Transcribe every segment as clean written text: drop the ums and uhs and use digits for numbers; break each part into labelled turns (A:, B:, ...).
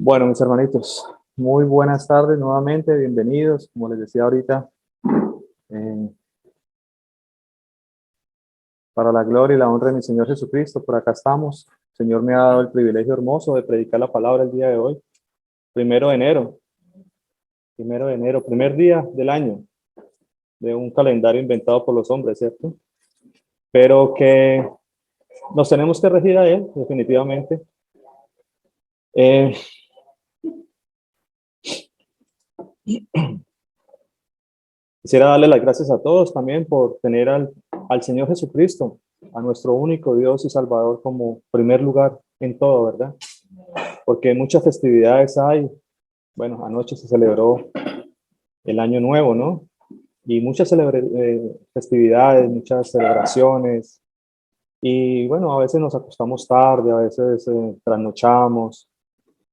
A: Bueno, mis hermanitos, muy buenas tardes nuevamente, bienvenidos. Como les decía ahorita, eh, para la gloria y la honra de mi Señor Jesucristo, por acá estamos. El Señor me ha dado el privilegio hermoso de predicar la palabra el día de hoy, primero de enero, primero de enero, primer día del año, de un calendario inventado por los hombres, ¿cierto? Pero que nos tenemos que regir a él, definitivamente. Eh, Quisiera darle las gracias a todos también por tener al Señor Jesucristo, a nuestro único Dios y Salvador como primer lugar en todo, ¿verdad? Porque muchas festividades hay. Bueno, anoche se celebró el Año Nuevo, ¿no? Y muchas festividades, muchas celebraciones. Y bueno, a veces nos acostamos tarde, a veces trasnochamos.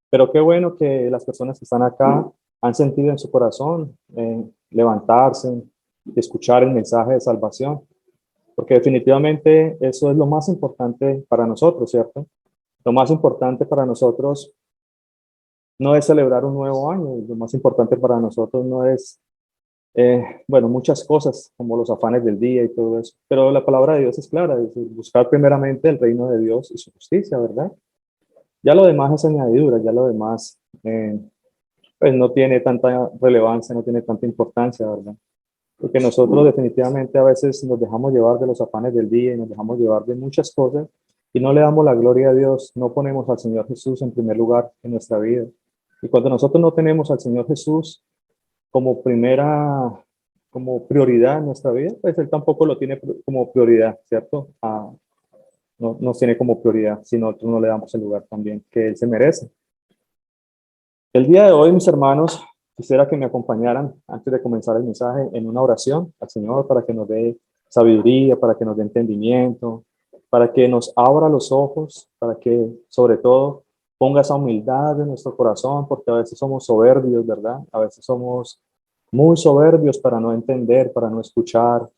A: Pero qué bueno que las personas que están acá han sentido en su corazón levantarse, escuchar el mensaje de salvación, porque definitivamente eso es lo más importante para nosotros, ¿cierto? Lo más importante para nosotros no es celebrar un nuevo año, lo más importante para nosotros no es, bueno, muchas cosas como los afanes del día y todo eso, pero la palabra de Dios es clara, es buscar primeramente el reino de Dios y su justicia, ¿verdad? Ya lo demás es añadidura, ya lo demás pues no tiene tanta relevancia, no tiene tanta importancia, ¿verdad? Porque nosotros definitivamente a veces nos dejamos llevar de los afanes del día y nos dejamos llevar de muchas cosas y no le damos la gloria a Dios, no ponemos al Señor Jesús en primer lugar en nuestra vida. Y cuando nosotros no tenemos al Señor Jesús como como prioridad en nuestra vida, pues Él tampoco lo tiene como prioridad, ¿cierto? No nos tiene como prioridad si nosotros no le damos el lugar también que Él se merece. El día de hoy, mis hermanos, quisiera que me acompañaran antes de comenzar el mensaje en una oración al Señor para que nos dé sabiduría, para que nos dé entendimiento, para que nos abra los ojos, para que sobre todo ponga esa humildad en nuestro corazón, porque a veces somos soberbios, ¿verdad? A veces somos muy soberbios para no entender, para no escuchar,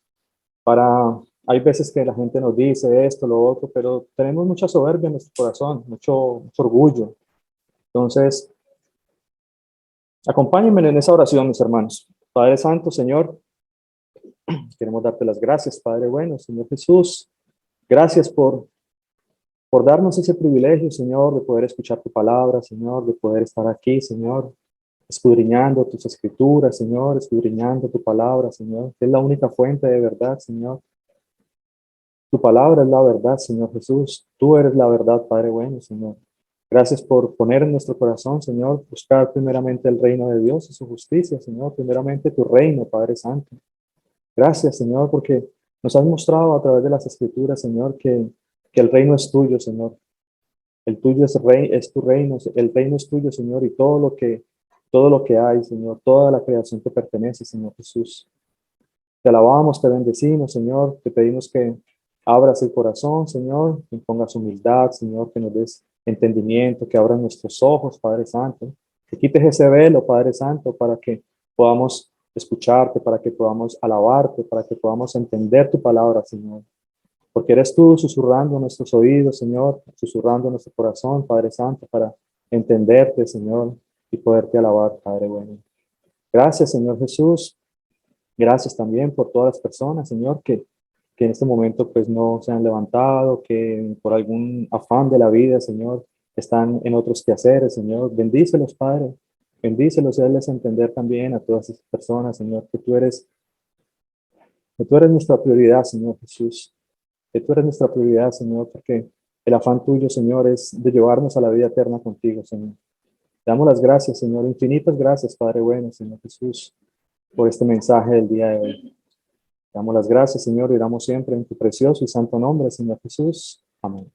A: hay veces que la gente nos dice esto, lo otro, pero tenemos mucha soberbia en nuestro corazón, mucho orgullo. Entonces, acompáñenme en esa oración, mis hermanos. Padre Santo, Señor, queremos darte las gracias, Padre bueno, Señor Jesús. Gracias por darnos ese privilegio, Señor, de poder escuchar tu palabra, Señor, de poder estar aquí, Señor, escudriñando tus escrituras, Señor, escudriñando tu palabra, Señor, que es la única fuente de verdad, Señor. Tu palabra es la verdad, Señor Jesús. Tú eres la verdad, Padre bueno, Señor. Gracias por poner en nuestro corazón, Señor, buscar primeramente el reino de Dios y su justicia, Señor, primeramente tu reino, Padre Santo. Gracias, Señor, porque nos has mostrado a través de las Escrituras, Señor, que el reino es tuyo, Señor. El tuyo es tu reino, el reino es tuyo, Señor, y todo lo que hay, Señor, toda la creación te pertenece, Señor Jesús. Te alabamos, te bendecimos, Señor. Te pedimos que abras el corazón, Señor, que pongas humildad, Señor, que nos des entendimiento, que abras nuestros ojos, Padre Santo. Que quites ese velo, Padre Santo, para que podamos escucharte, para que podamos alabarte, para que podamos entender tu palabra, Señor. Porque eres tú susurrando en nuestros oídos, Señor, susurrando en nuestro corazón, Padre Santo, para entenderte, Señor, y poderte alabar, Padre bueno. Gracias, Señor Jesús. Gracias también por todas las personas, Señor, que en este momento pues no se han levantado, que por algún afán de la vida, Señor, están en otros quehaceres, Señor. Bendícelos, Padre. Bendícelos y hazles entender también a todas esas personas, Señor, que tú eres nuestra prioridad, Señor Jesús. Que tú eres nuestra prioridad, Señor, porque el afán tuyo, Señor, es de llevarnos a la vida eterna contigo, Señor. Te damos las gracias, Señor. Infinitas gracias, Padre bueno, Señor Jesús, por este mensaje del día de hoy. Damos las gracias, Señor, y damos siempre en tu precioso y santo nombre, Señor Jesús. Amén.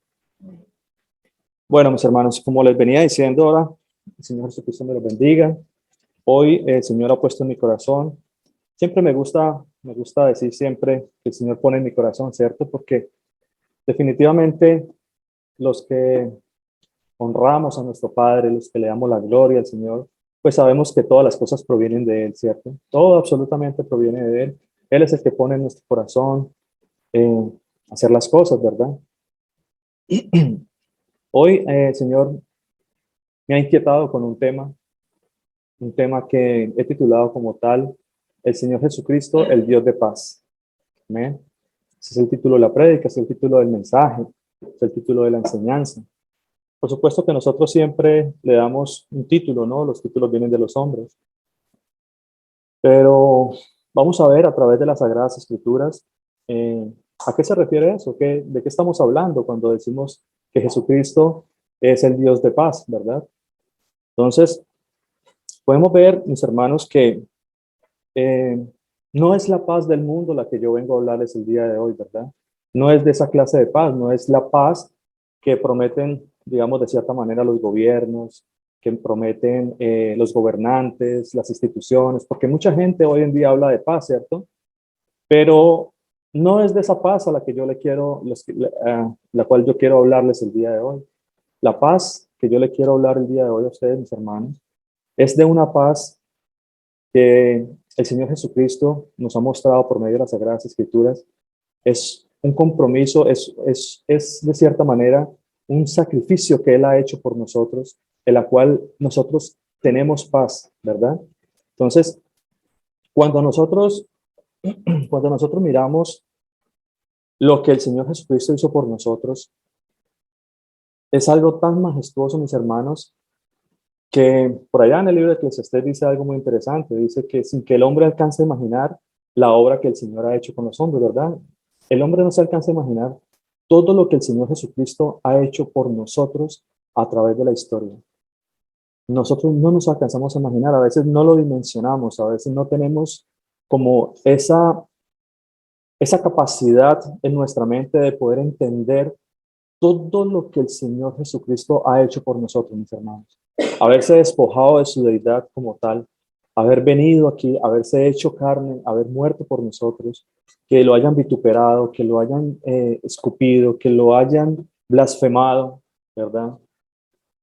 A: Bueno, mis hermanos, como les venía diciendo ahora, el Señor Jesucristo me los bendiga. Hoy el Señor ha puesto en mi corazón. Siempre me gusta decir siempre que el Señor pone en mi corazón, ¿cierto? Porque definitivamente los que honramos a nuestro Padre, los que le damos la gloria al Señor, pues sabemos que todas las cosas provienen de Él, ¿cierto? Todo absolutamente proviene de Él. Él es el que pone en nuestro corazón hacer las cosas, ¿verdad? Hoy, Señor, me ha inquietado con un tema que he titulado como tal, el Señor Jesucristo, el Dios de paz. Amén. Ese es el título de la prédica, es el título del mensaje, es el título de la enseñanza. Por supuesto que nosotros siempre le damos un título, ¿no? Los títulos vienen de los hombres. Pero vamos a ver a través de las Sagradas Escrituras a qué se refiere eso, de qué estamos hablando cuando decimos que Jesucristo es el Dios de paz, ¿verdad? Entonces, podemos ver, mis hermanos, que eh, no es la paz del mundo la que yo vengo a hablarles el día de hoy, ¿verdad? No es de esa clase de paz, no es la paz que prometen, digamos, de cierta manera los gobiernos, que prometen los gobernantes, las instituciones, porque mucha gente hoy en día habla de paz, ¿cierto? Pero no es de esa paz a la que yo le quiero, la cual yo quiero hablarles el día de hoy. La paz que yo le quiero hablar el día de hoy a ustedes, mis hermanos, es de una paz que el Señor Jesucristo nos ha mostrado por medio de las Sagradas Escrituras. Es un compromiso, es de cierta manera un sacrificio que Él ha hecho por nosotros, en la cual nosotros tenemos paz, ¿verdad? Entonces, cuando nosotros, cuando nosotros miramos lo que el Señor Jesucristo hizo por nosotros, es algo tan majestuoso, mis hermanos, que por allá en el libro de Eclesiastés dice algo muy interesante. Dice que sin que el hombre alcance a imaginar la obra que el Señor ha hecho con los hombres, ¿verdad? El hombre no se alcanza a imaginar todo lo que el Señor Jesucristo ha hecho por nosotros a través de la historia. Nosotros no nos alcanzamos a imaginar, a veces no lo dimensionamos, a veces no tenemos como esa capacidad en nuestra mente de poder entender todo lo que el Señor Jesucristo ha hecho por nosotros, mis hermanos. Haberse despojado de su deidad como tal, haber venido aquí, haberse hecho carne, haber muerto por nosotros, que lo hayan vituperado, que lo hayan escupido, que lo hayan blasfemado, ¿verdad?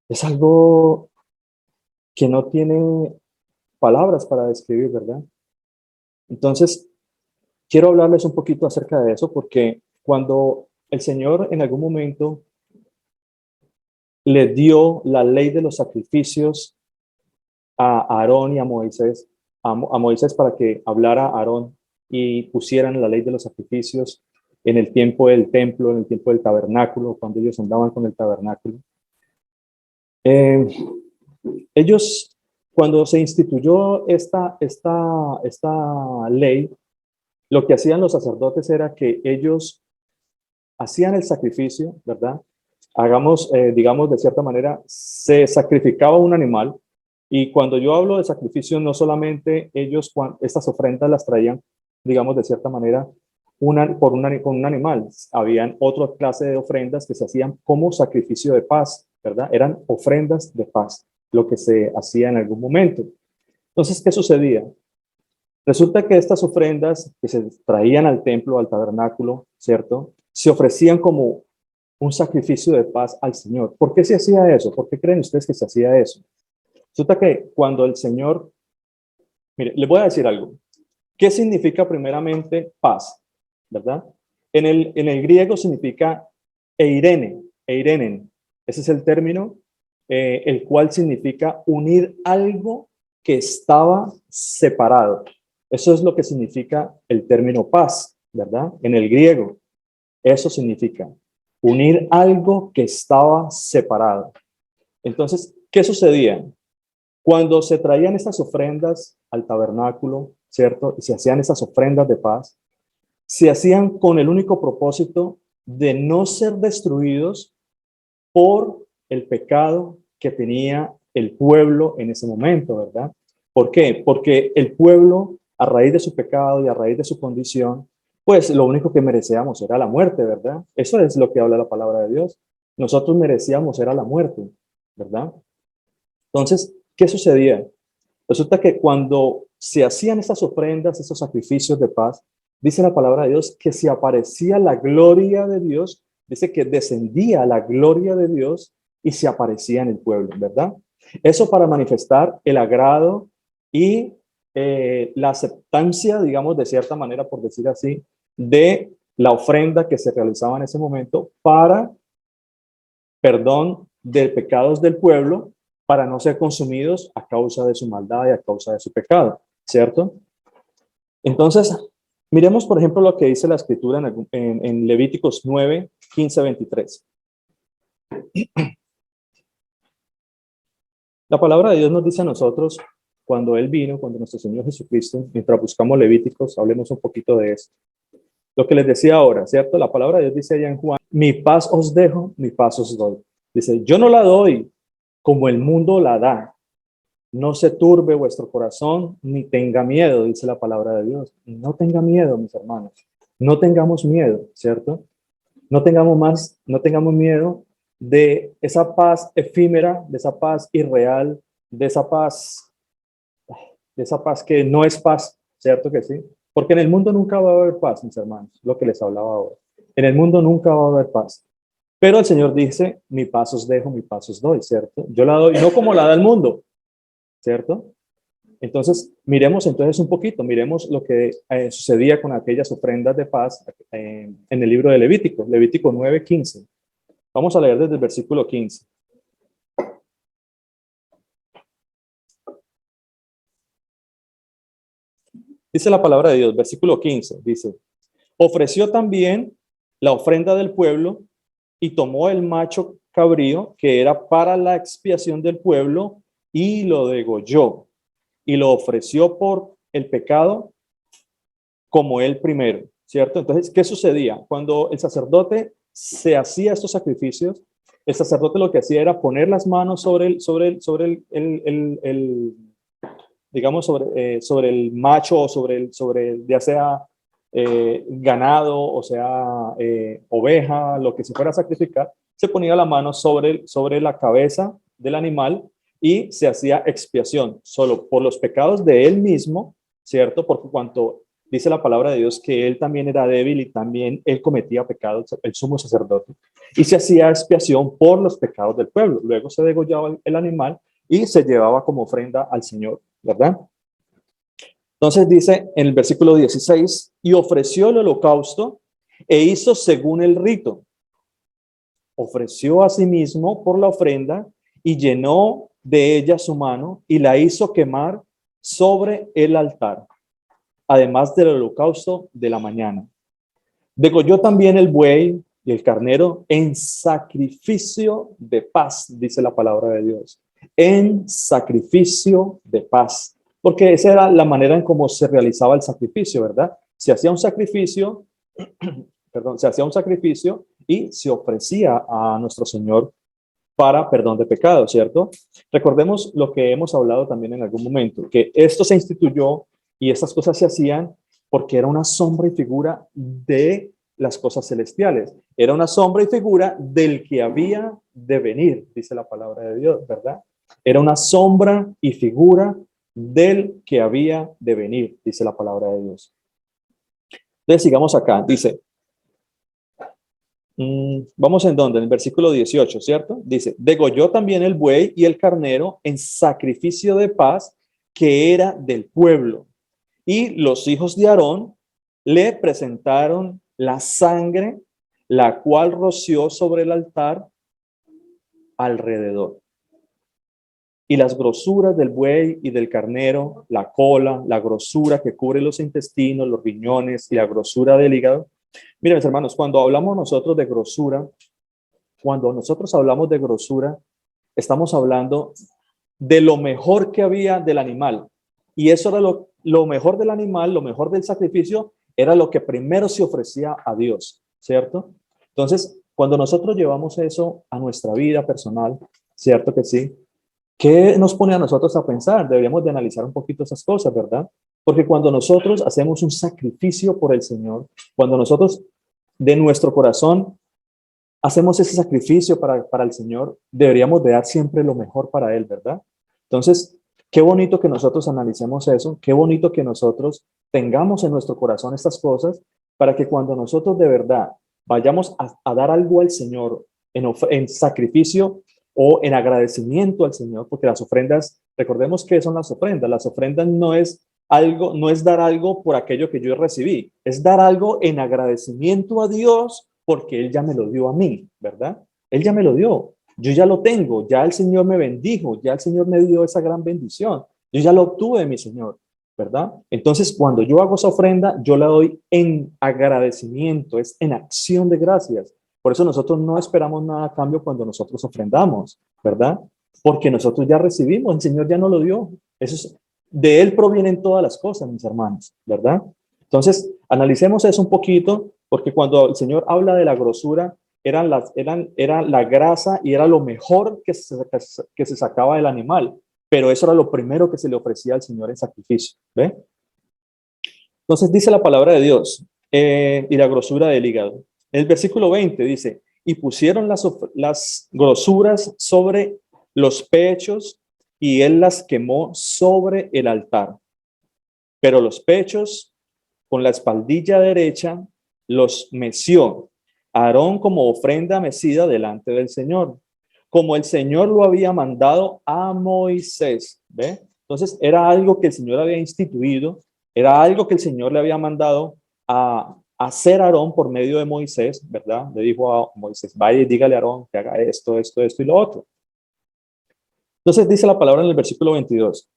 A: Es algo que no tiene palabras para describir, ¿verdad? Entonces, quiero hablarles un poquito acerca de eso porque cuando el Señor en algún momento le dio la ley de los sacrificios a Aarón y a Moisés, a Moisés para que hablara a Aarón y pusieran la ley de los sacrificios en el tiempo del templo, en el tiempo del tabernáculo, cuando ellos andaban con el tabernáculo. Ellos, cuando se instituyó esta ley, lo que hacían los sacerdotes era que ellos hacían el sacrificio, ¿verdad? Digamos, de cierta manera, se sacrificaba un animal. Y cuando yo hablo de sacrificio, no solamente ellos, estas ofrendas las traían, digamos, de cierta manera, con un animal. Habían otra clase de ofrendas que se hacían como sacrificio de paz, ¿verdad? Eran ofrendas de paz, lo que se hacía en algún momento. Entonces, ¿qué sucedía? Resulta que estas ofrendas que se traían al templo, al tabernáculo, ¿cierto? Se ofrecían como un sacrificio de paz al Señor. ¿Por qué se hacía eso? ¿Por qué creen ustedes que se hacía eso? Resulta que cuando el Señor, mire, les voy a decir algo. ¿Qué significa primeramente paz? ¿Verdad? En el griego significa eirenen. Ese es el término, el cual significa unir algo que estaba separado. Eso es lo que significa el término paz, ¿verdad? En el griego, eso significa unir algo que estaba separado. Entonces, ¿qué sucedía? Cuando se traían estas ofrendas al tabernáculo, ¿cierto? Y se hacían esas ofrendas de paz, se hacían con el único propósito de no ser destruidos por el pecado que tenía el pueblo en ese momento, ¿verdad? ¿Por qué? Porque el pueblo, a raíz de su pecado y a raíz de su condición, pues lo único que merecíamos era la muerte, ¿verdad? Eso es lo que habla la palabra de Dios. Nosotros merecíamos era la muerte, ¿verdad? Entonces, ¿qué sucedía? Resulta que cuando se hacían estas ofrendas, esos sacrificios de paz, dice la palabra de Dios que si aparecía la gloria de Dios, dice que descendía la gloria de Dios y se aparecía en el pueblo, ¿verdad? Eso para manifestar el agrado y la aceptancia, digamos, de cierta manera, por decir así, de la ofrenda que se realizaba en ese momento para perdón de pecados del pueblo, para no ser consumidos a causa de su maldad y a causa de su pecado, ¿cierto? Entonces, miremos, por ejemplo, lo que dice la Escritura en Levíticos 9, 15, 23. La palabra de Dios nos dice a nosotros, cuando Él vino, cuando nuestro Señor Jesucristo, mientras buscamos Levíticos, hablemos un poquito de esto. Lo que les decía ahora, ¿cierto? La palabra de Dios dice allá en Juan, mi paz os dejo, mi paz os doy. Dice, yo no la doy como el mundo la da. No se turbe vuestro corazón, ni tenga miedo, dice la palabra de Dios. No tenga miedo, mis hermanos. No tengamos miedo, ¿cierto? No tengamos miedo de esa paz efímera, de esa paz irreal, de esa paz que no es paz, ¿cierto que sí? Porque en el mundo nunca va a haber paz, mis hermanos, lo que les hablaba ahora. En el mundo nunca va a haber paz. Pero el Señor dice, mi paz os dejo, mi paz os doy, ¿cierto? Yo la doy, no como la da el mundo, ¿cierto? Entonces, miremos entonces un poquito, miremos lo que sucedía con aquellas ofrendas de paz en el libro de Levítico, Levítico 9:15. Vamos a leer desde el versículo 15. Dice la palabra de Dios, versículo 15, dice, ofreció también la ofrenda del pueblo y tomó el macho cabrío que era para la expiación del pueblo y lo degolló y lo ofreció por el pecado como él primero, ¿cierto? Entonces, ¿qué sucedía? Cuando el sacerdote se hacía estos sacrificios, el sacerdote lo que hacía era poner las manos digamos, sobre el macho o ya sea ganado, o sea, oveja, lo que se fuera a sacrificar, se ponía la mano sobre la cabeza del animal y se hacía expiación solo por los pecados de él mismo, ¿cierto? Porque cuanto dice la palabra de Dios que él también era débil y también él cometía pecados, el sumo sacerdote, y se hacía expiación por los pecados del pueblo. Luego se degollaba el animal y se llevaba como ofrenda al Señor, ¿verdad? Entonces dice en el versículo 16, y ofreció el holocausto e hizo según el rito. Ofreció a sí mismo por la ofrenda y llenó de ella su mano y la hizo quemar sobre el altar, además del holocausto de la mañana. Degolló también el buey y el carnero en sacrificio de paz, dice la palabra de Dios. En sacrificio de paz. Porque esa era la manera en cómo se realizaba el sacrificio, ¿verdad? Se hacía un sacrificio, perdón, se hacía un sacrificio y se ofrecía a nuestro Señor para perdón de pecados, ¿cierto? Recordemos lo que hemos hablado también en algún momento, que esto se instituyó y estas cosas se hacían porque era una sombra y figura de las cosas celestiales. Era una sombra y figura del que había de venir, dice la palabra de Dios, ¿verdad? Era una sombra y figura del que había de venir, dice la palabra de Dios. Entonces sigamos acá, dice, vamos en donde, en el versículo 18, ¿cierto? Dice, degolló también el buey y el carnero en sacrificio de paz que era del pueblo. Y los hijos de Aarón le presentaron la sangre, la cual roció sobre el altar alrededor. Y las grosuras del buey y del carnero, la cola, la grosura que cubre los intestinos, los riñones y la grosura del hígado. Miren, mis hermanos, cuando hablamos nosotros de grosura, estamos hablando de lo mejor que había del animal. Y eso era lo mejor del animal, lo mejor del sacrificio, era lo que primero se ofrecía a Dios, ¿cierto? Entonces, cuando nosotros llevamos eso a nuestra vida personal, ¿cierto que sí? ¿Qué nos pone a nosotros a pensar? Deberíamos de analizar un poquito esas cosas, ¿verdad? Porque cuando nosotros hacemos un sacrificio por el Señor, cuando nosotros de nuestro corazón hacemos ese sacrificio para el Señor, deberíamos de dar siempre lo mejor para Él, ¿verdad? Entonces, qué bonito que nosotros analicemos eso, qué bonito que nosotros tengamos en nuestro corazón estas cosas para que cuando nosotros de verdad vayamos a dar algo al Señor en sacrificio o en agradecimiento al Señor, porque las ofrendas, recordemos qué son las ofrendas no es algo, no es dar algo por aquello que yo recibí, es dar algo en agradecimiento a Dios porque Él ya me lo dio a mí, ¿verdad? Él ya me lo dio. Yo ya lo tengo, ya el Señor me bendijo, ya el Señor me dio esa gran bendición. Yo ya lo obtuve de mi Señor, ¿verdad? Entonces, cuando yo hago esa ofrenda, yo la doy en agradecimiento, es en acción de gracias. Por eso nosotros no esperamos nada a cambio cuando nosotros ofrendamos, ¿verdad? Porque nosotros ya recibimos, el Señor ya nos lo dio. Eso es, de Él provienen todas las cosas, mis hermanos, ¿verdad? Entonces, analicemos eso un poquito, porque cuando el Señor habla de la grosura, era la grasa y era lo mejor que se sacaba del animal, pero eso era lo primero que se le ofrecía al Señor en sacrificio, ¿ve? Entonces dice la palabra de Dios, y la grosura del hígado. El versículo 20 dice, y pusieron las grosuras sobre los pechos y él las quemó sobre el altar. Pero los pechos con la espaldilla derecha los meció Aarón como ofrenda mecida delante del Señor, como el Señor lo había mandado a Moisés. ¿Ve? Entonces era algo que el Señor había instituido, era algo que el Señor le había mandado a hacer a Aarón por medio de Moisés, ¿verdad? Le dijo a Moisés, vaya y dígale a Aarón que haga esto, esto, esto y lo otro. Entonces dice la palabra en el versículo 22.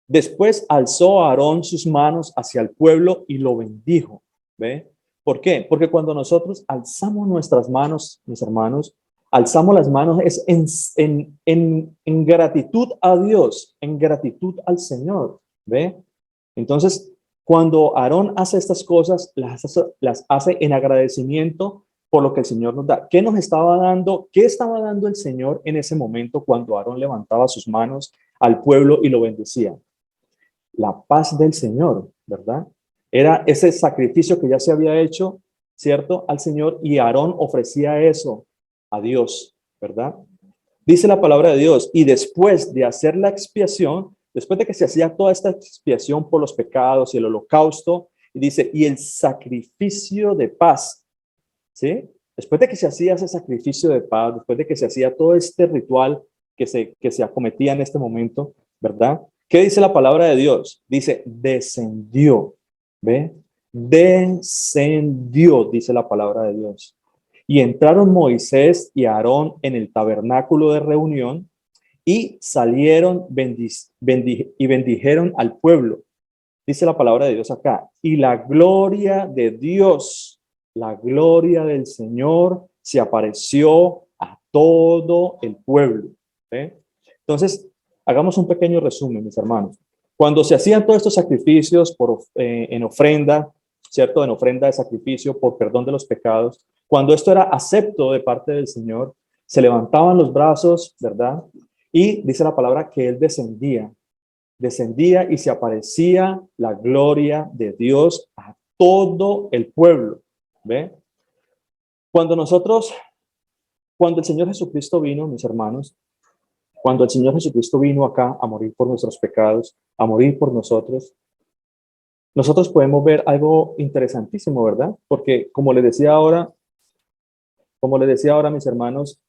A: Después alzó a Aarón sus manos hacia el pueblo y lo bendijo. ¿Ve? ¿Por qué? Porque cuando nosotros alzamos nuestras manos, mis hermanos, alzamos las manos es en gratitud a Dios, en gratitud al Señor. ¿Ve? Entonces, cuando Aarón hace estas cosas, las hace en agradecimiento por lo que el Señor nos da. ¿Qué nos estaba dando? ¿Qué estaba dando el Señor en ese momento cuando Aarón levantaba sus manos al pueblo y lo bendecía? La paz del Señor, ¿verdad? Era ese sacrificio que ya se había hecho, ¿cierto? Al Señor, y Aarón ofrecía eso a Dios, ¿verdad? Dice la palabra de Dios, y después de hacer la expiación, después de que se hacía toda esta expiación por los pecados y el holocausto, y dice, y el sacrificio de paz, ¿sí? Después de que se hacía ese sacrificio de paz, después de que se hacía todo este ritual que se acometía en este momento, ¿verdad? ¿Qué dice la palabra de Dios? Dice, descendió, ¿ve? Descendió, dice la palabra de Dios. Y entraron Moisés y Aarón en el tabernáculo de reunión y salieron y bendijeron al pueblo. Dice la palabra de Dios acá. Y la gloria de Dios, la gloria del Señor se apareció a todo el pueblo. ¿Ve? Entonces, hagamos un pequeño resumen, mis hermanos. Cuando se hacían todos estos sacrificios en ofrenda, ¿cierto? En ofrenda de sacrificio por perdón de los pecados, cuando esto era acepto de parte del Señor, se levantaban los brazos, ¿verdad? Y dice la palabra que Él descendía y se aparecía la gloria de Dios a todo el pueblo. ¿Ve? Cuando cuando el Señor Jesucristo vino, mis hermanos, cuando el Señor Jesucristo vino acá a morir por nuestros pecados, a morir por nosotros podemos ver algo interesantísimo, ¿verdad? Porque como les decía ahora, mis hermanos,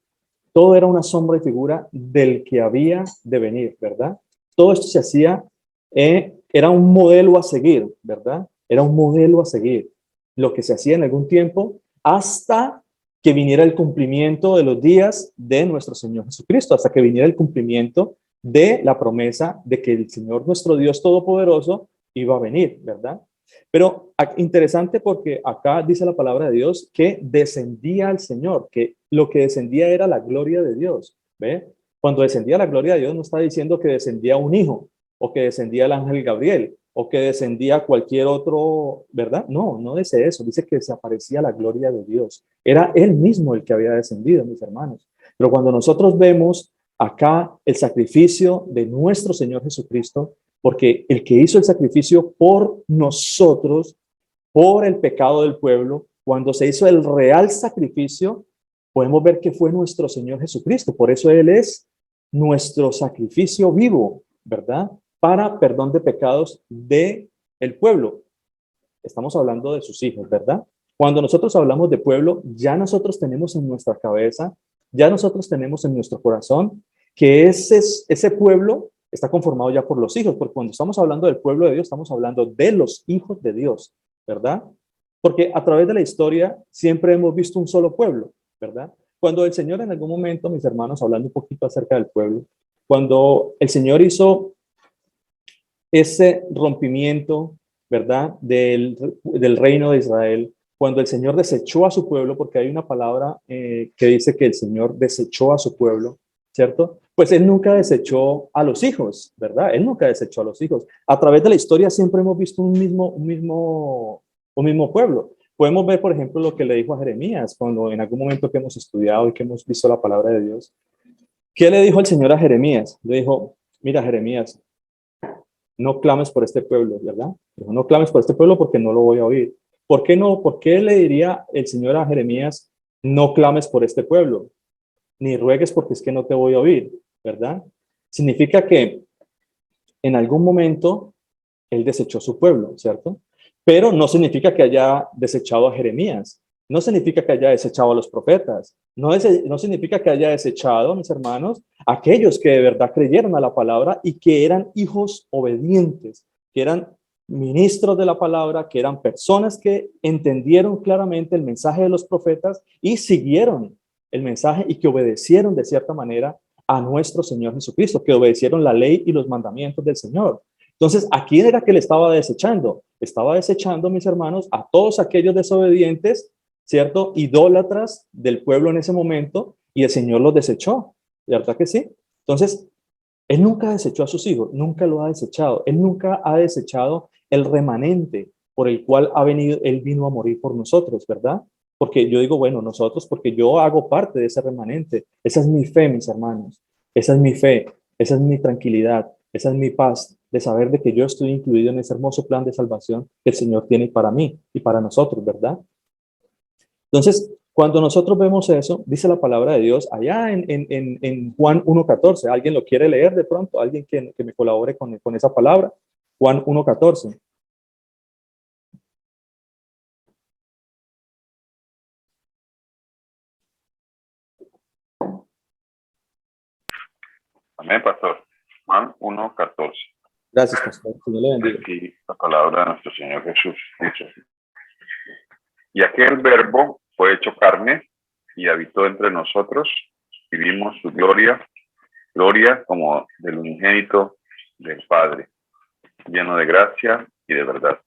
A: todo era una sombra y figura del que había de venir, ¿verdad? Todo esto se hacía, era un modelo a seguir, ¿verdad? Era un modelo a seguir. Lo que se hacía en algún tiempo hasta que viniera el cumplimiento de los días de nuestro Señor Jesucristo, hasta que viniera el cumplimiento de la promesa de que el Señor, nuestro Dios Todopoderoso, iba a venir, ¿verdad? Pero interesante porque acá dice la palabra de Dios que descendía al Señor, que lo que descendía era la gloria de Dios. ¿Ve? Cuando descendía la gloria de Dios no está diciendo que descendía un hijo o que descendía el ángel Gabriel o que descendía cualquier otro, ¿verdad? No, no dice eso, dice que se aparecía la gloria de Dios. Era Él mismo el que había descendido, mis hermanos. Pero cuando nosotros vemos acá el sacrificio de nuestro Señor Jesucristo, porque el que hizo el sacrificio por nosotros, por el pecado del pueblo, cuando se hizo el real sacrificio, podemos ver que fue nuestro Señor Jesucristo. Por eso Él es nuestro sacrificio vivo, ¿verdad? Para perdón de pecados de el pueblo. Estamos hablando de sus hijos, ¿verdad? Cuando nosotros hablamos de pueblo, ya nosotros tenemos en nuestra cabeza, ya nosotros tenemos en nuestro corazón que ese pueblo está conformado ya por los hijos, porque cuando estamos hablando del pueblo de Dios, estamos hablando de los hijos de Dios, ¿verdad? Porque a través de la historia siempre hemos visto un solo pueblo, ¿verdad? Cuando el Señor en algún momento, mis hermanos, hablando un poquito acerca del pueblo, cuando el Señor hizo ese rompimiento, ¿verdad? Del reino de Israel, cuando el Señor desechó a su pueblo, porque hay una palabra que dice que el Señor desechó a su pueblo, ¿cierto? Pues Él nunca desechó a los hijos, ¿verdad? Él nunca desechó a los hijos. A través de la historia siempre hemos visto un mismo pueblo. Podemos ver, por ejemplo, lo que le dijo a Jeremías, cuando en algún momento que hemos estudiado y que hemos visto la palabra de Dios. ¿Qué le dijo el Señor a Jeremías? Le dijo, mira, Jeremías, no clames por este pueblo, ¿verdad? No clames por este pueblo porque no lo voy a oír. ¿Por qué no? ¿Por qué le diría el Señor a Jeremías, no clames por este pueblo, ni ruegues porque es que no te voy a oír, ¿verdad? Significa que en algún momento él desechó su pueblo, ¿cierto? Pero no significa que haya desechado a Jeremías, no significa que haya desechado a los profetas, no significa que haya desechado, mis hermanos, a aquellos que de verdad creyeron a la palabra y que eran hijos obedientes, que eran ministros de la palabra, que eran personas que entendieron claramente el mensaje de los profetas y siguieron el mensaje y que obedecieron de cierta manera a nuestro Señor Jesucristo, que obedecieron la ley y los mandamientos del Señor. Entonces, ¿a quién era que le estaba desechando? Estaba desechando, mis hermanos, a todos aquellos desobedientes, ¿cierto? Idólatras del pueblo en ese momento, y el Señor los desechó, ¿verdad que sí? Entonces, Él nunca desechó a sus hijos, nunca lo ha desechado. Él nunca ha desechado el remanente por el cual Él vino a morir por nosotros, ¿verdad? Porque yo digo, bueno, nosotros, porque yo hago parte de ese remanente. Esa es mi fe, mis hermanos. Esa es mi fe, esa es mi tranquilidad, esa es mi paz de saber de que yo estoy incluido en ese hermoso plan de salvación que el Señor tiene para mí y para nosotros, ¿verdad? Entonces, cuando nosotros vemos eso, dice la palabra de Dios allá en Juan 1.14. ¿Alguien lo quiere leer de pronto? ¿Alguien que me colabore con esa palabra? Juan 1.14.
B: Amén, pastor. Juan 1:14.
A: Gracias, pastor. Señor le bendiga.
B: Aquí la palabra de nuestro Señor Jesús dice así. Y aquel verbo fue hecho carne y habitó entre nosotros y vimos su gloria, gloria como del unigénito del Padre, lleno de gracia y de verdad.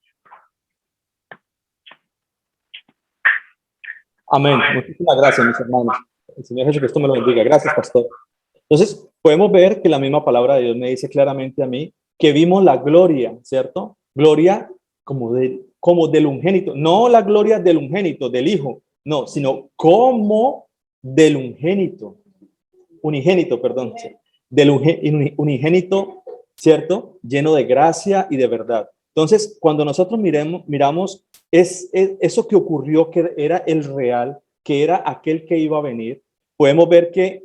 A: Amén. Muchísimas gracias, mis hermanos. El Señor Jesucristo me lo bendiga. Gracias, pastor. Entonces, podemos ver que la misma palabra de Dios me dice claramente a mí que vimos la gloria, ¿cierto? Gloria como del unigénito, no la gloria del unigénito, del Hijo, no, sino como del unigénito, perdón, del unigénito, ¿cierto? Lleno de gracia y de verdad. Entonces, cuando nosotros miramos eso que ocurrió, que era el real, que era aquel que iba a venir, podemos ver que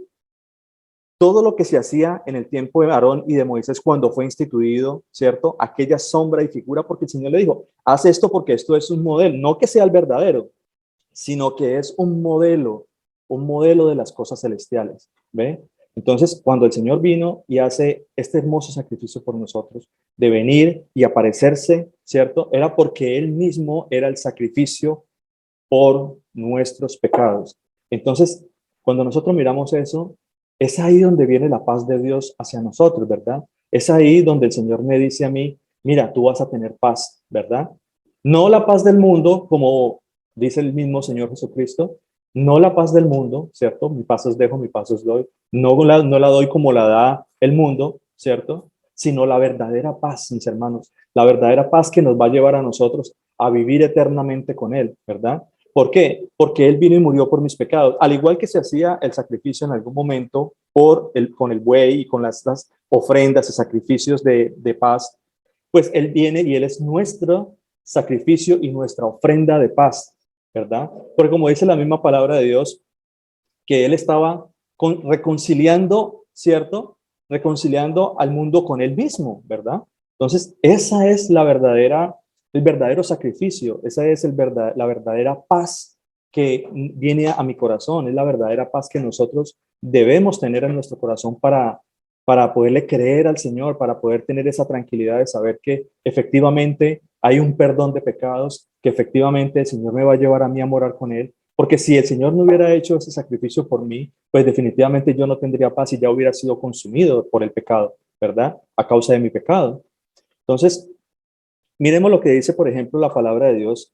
A: todo lo que se hacía en el tiempo de Aarón y de Moisés cuando fue instituido, ¿cierto? Aquella sombra y figura, porque el Señor le dijo, haz esto porque esto es un modelo, no que sea el verdadero, sino que es un modelo de las cosas celestiales, ¿ve? Entonces, cuando el Señor vino y hace este hermoso sacrificio por nosotros, de venir y aparecerse, ¿cierto? Era porque Él mismo era el sacrificio por nuestros pecados. Entonces, cuando nosotros miramos eso, es ahí donde viene la paz de Dios hacia nosotros, ¿verdad? Es ahí donde el Señor me dice a mí, mira, tú vas a tener paz, ¿verdad? No la paz del mundo, como dice el mismo Señor Jesucristo, no la paz del mundo, ¿cierto? Mi paz os dejo, mi paz os doy. No la doy como la da el mundo, ¿cierto? Sino la verdadera paz, mis hermanos. La verdadera paz que nos va a llevar a nosotros a vivir eternamente con Él, ¿verdad? ¿Por qué? Porque Él vino y murió por mis pecados. Al igual que se hacía el sacrificio en algún momento con el buey y con las ofrendas y sacrificios de paz, pues Él viene y Él es nuestro sacrificio y nuestra ofrenda de paz, ¿verdad? Porque como dice la misma palabra de Dios, que Él estaba reconciliando, ¿cierto? Reconciliando al mundo con Él mismo, ¿verdad? Entonces, esa es el verdadero sacrificio, esa es la verdadera paz que viene a mi corazón, es la verdadera paz que nosotros debemos tener en nuestro corazón para poderle creer al Señor, para poder tener esa tranquilidad de saber que efectivamente hay un perdón de pecados, que efectivamente el Señor me va a llevar a mí a morar con Él, Porque si el Señor no hubiera hecho ese sacrificio por mí, pues definitivamente yo no tendría paz y ya hubiera sido consumido por el pecado, ¿verdad? A causa de mi pecado. Entonces, miremos lo que dice, por ejemplo, la palabra de Dios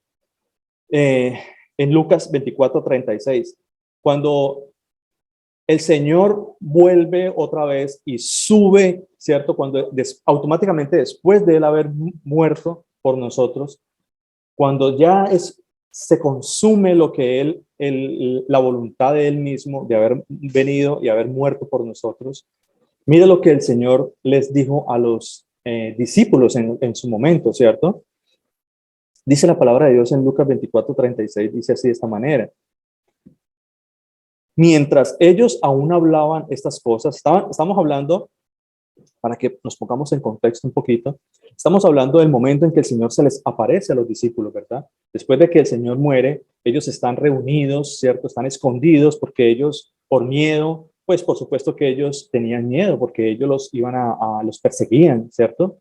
A: eh, en Lucas 24:36. Cuando el Señor vuelve otra vez y sube, ¿cierto? Cuando automáticamente después de él haber muerto por nosotros, cuando ya se consume lo que la voluntad de él mismo, de haber venido y haber muerto por nosotros, mire lo que el Señor les dijo a los discípulos en su momento, ¿cierto? Dice la palabra de Dios en Lucas 24:36, dice así de esta manera. Mientras ellos aún hablaban estas cosas, estamos hablando, para que nos pongamos en contexto un poquito, estamos hablando del momento en que el Señor se les aparece a los discípulos, ¿verdad? Después de que el Señor muere, ellos están reunidos, ¿cierto? Están escondidos porque ellos, por miedo, pues por supuesto que ellos tenían miedo porque ellos los perseguían, ¿cierto?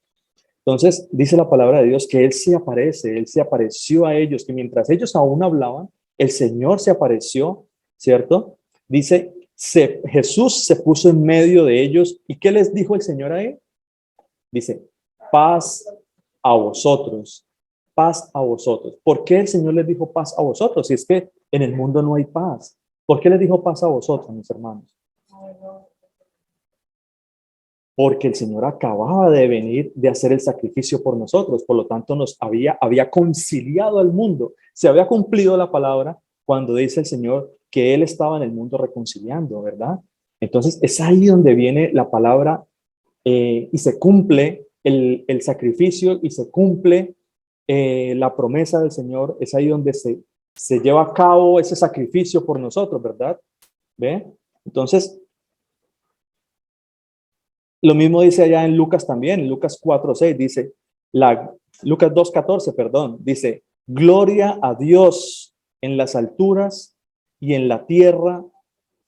A: Entonces, dice la palabra de Dios que Él se apareció a ellos, que mientras ellos aún hablaban, el Señor se apareció, ¿cierto? Dice, Jesús se puso en medio de ellos. ¿Y qué les dijo el Señor a él? Dice, paz a vosotros, paz a vosotros. ¿Por qué el Señor les dijo paz a vosotros? Si es que en el mundo no hay paz. ¿Por qué les dijo paz a vosotros, mis hermanos? Porque el Señor acababa de venir de hacer el sacrificio por nosotros, por lo tanto nos había conciliado al mundo, se había cumplido la palabra cuando dice el Señor que Él estaba en el mundo reconciliando, ¿verdad? Entonces es ahí donde viene la palabra y se cumple el sacrificio y se cumple la promesa del Señor, es ahí donde se lleva a cabo ese sacrificio por nosotros, ¿verdad? ¿Ve? Entonces, lo mismo dice allá en Lucas también, en Lucas 4:6 dice, Lucas 2:14, perdón, dice, gloria a Dios en las alturas y en la tierra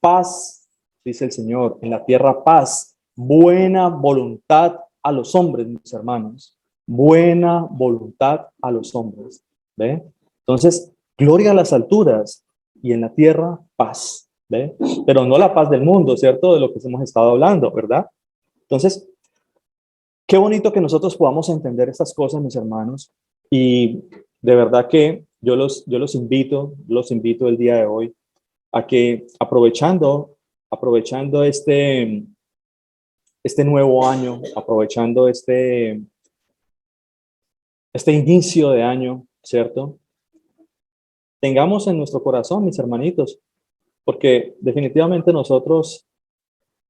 A: paz, dice el Señor, en la tierra paz, buena voluntad a los hombres, mis hermanos, buena voluntad a los hombres, ¿ve? Entonces, gloria a las alturas y en la tierra paz, ¿ve? Pero no la paz del mundo, ¿cierto? De lo que hemos estado hablando, ¿verdad? Entonces, qué bonito que nosotros podamos entender estas cosas, mis hermanos, y de verdad que yo los invito el día de hoy a que aprovechando este nuevo año, aprovechando este inicio de año, ¿cierto? Tengamos en nuestro corazón, mis hermanitos, porque definitivamente nosotros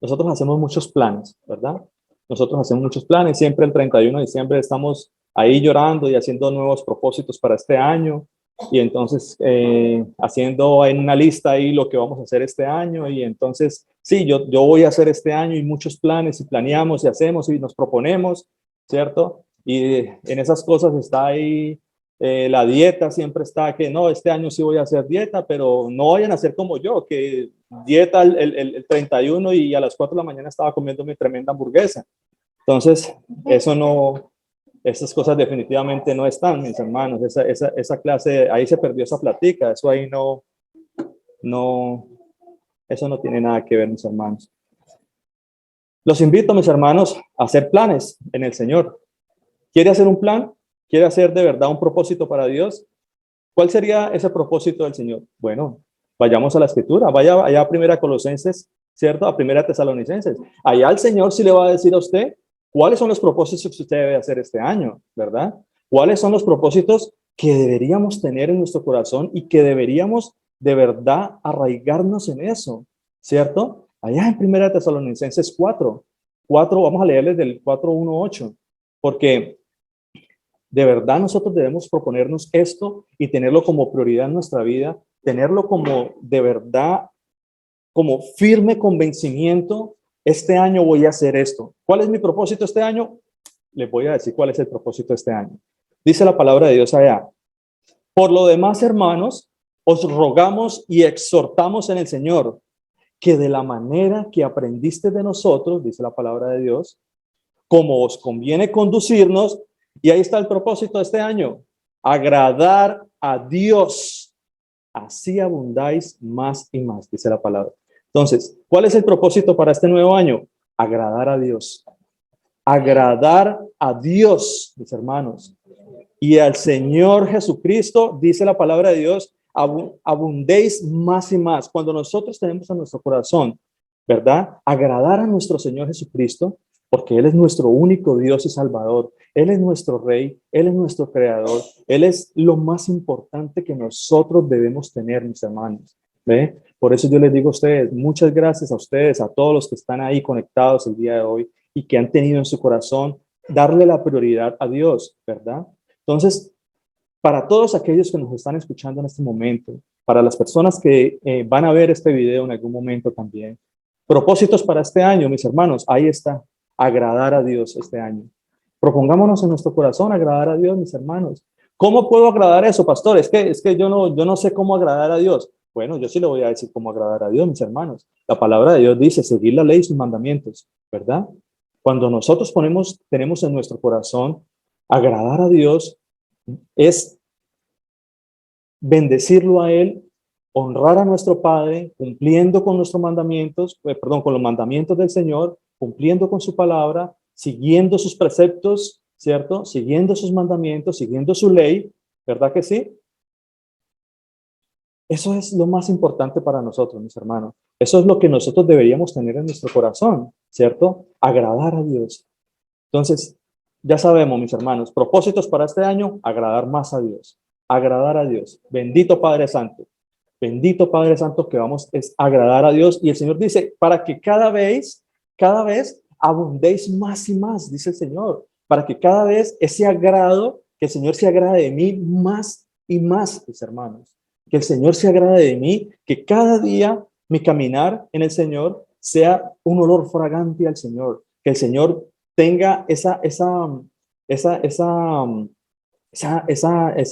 A: hacemos muchos planes, ¿verdad? Nosotros hacemos muchos planes, siempre el 31 de diciembre estamos ahí llorando y haciendo nuevos propósitos para este año, y entonces haciendo en una lista ahí lo que vamos a hacer este año, y entonces, sí, yo voy a hacer este año y muchos planes, y planeamos y hacemos y nos proponemos, ¿cierto? Y en esas cosas está ahí la dieta, siempre está que no, este año sí voy a hacer dieta, pero no vayan a hacer como yo, que dieta el 31 y a las 4 de la mañana estaba comiendo mi tremenda hamburguesa. Entonces, eso no, esas cosas definitivamente no están, mis hermanos. Esa clase, ahí se perdió esa plática, eso ahí no, eso no tiene nada que ver, mis hermanos. Los invito, mis hermanos, a hacer planes en el Señor. ¿Quiere hacer un plan? ¿Quiere hacer de verdad un propósito para Dios? ¿Cuál sería ese propósito del Señor? Bueno, vayamos a la Escritura, vaya allá a Primera Colosenses, ¿cierto? A Primera Tesalonicenses. Allá el Señor sí le va a decir a usted cuáles son los propósitos que usted debe hacer este año, ¿verdad? ¿Cuáles son los propósitos que deberíamos tener en nuestro corazón y que deberíamos de verdad arraigarnos en eso, ¿cierto? Allá en Primera Tesalonicenses 4, vamos a leerles del 4:1-8, porque de verdad nosotros debemos proponernos esto y tenerlo como prioridad en nuestra vida, tenerlo como de verdad, como firme convencimiento. Este año voy a hacer esto. ¿Cuál es mi propósito este año? Les voy a decir cuál es el propósito este año. Dice la palabra de Dios allá. Por lo demás, hermanos, os rogamos y exhortamos en el Señor que de la manera que aprendiste de nosotros, dice la palabra de Dios, como os conviene conducirnos. Y ahí está el propósito de este año, agradar a Dios, así abundáis más y más, dice la palabra. Entonces, ¿cuál es el propósito para este nuevo año? Agradar a Dios. Agradar a Dios, mis hermanos. Y al Señor Jesucristo, dice la palabra de Dios, abundéis más y más. Cuando nosotros tenemos en nuestro corazón, ¿verdad? Agradar a nuestro Señor Jesucristo, porque Él es nuestro único Dios y Salvador. Él es nuestro Rey, Él es nuestro Creador. Él es lo más importante que nosotros debemos tener, mis hermanos. ¿Ve? Por eso yo les digo a ustedes, muchas gracias a ustedes, a todos los que están ahí conectados el día de hoy y que han tenido en su corazón darle la prioridad a Dios, ¿verdad? Entonces, para todos aquellos que nos están escuchando en este momento, para las personas que van a ver este video en algún momento también, propósitos para este año, mis hermanos, ahí está, agradar a Dios este año. Propongámonos en nuestro corazón agradar a Dios, mis hermanos. ¿Cómo puedo agradar eso, pastor? Es que yo no sé cómo agradar a Dios. Bueno, yo sí le voy a decir cómo agradar a Dios, mis hermanos. La palabra de Dios dice seguir la ley y sus mandamientos, ¿verdad? Cuando nosotros tenemos en nuestro corazón agradar a Dios, es bendecirlo a Él, honrar a nuestro Padre, cumpliendo con nuestros mandamientos, con los mandamientos del Señor, cumpliendo con su palabra, siguiendo sus preceptos, ¿cierto? Siguiendo sus mandamientos, siguiendo su ley, ¿verdad que sí? Eso es lo más importante para nosotros, mis hermanos. Eso es lo que nosotros deberíamos tener en nuestro corazón, ¿cierto? Agradar a Dios. Entonces, ya sabemos, mis hermanos, propósitos para este año, agradar más a Dios, agradar a Dios. Bendito Padre Santo que vamos es agradar a Dios. Y el Señor dice, para que cada vez abundéis más y más, dice el Señor, para que cada vez ese agrado, que el Señor se agrade de mí más y más, mis hermanos. Que el Señor se agrade de mí, que cada día mi caminar en el Señor sea un olor fragante al Señor, que el Señor tenga esa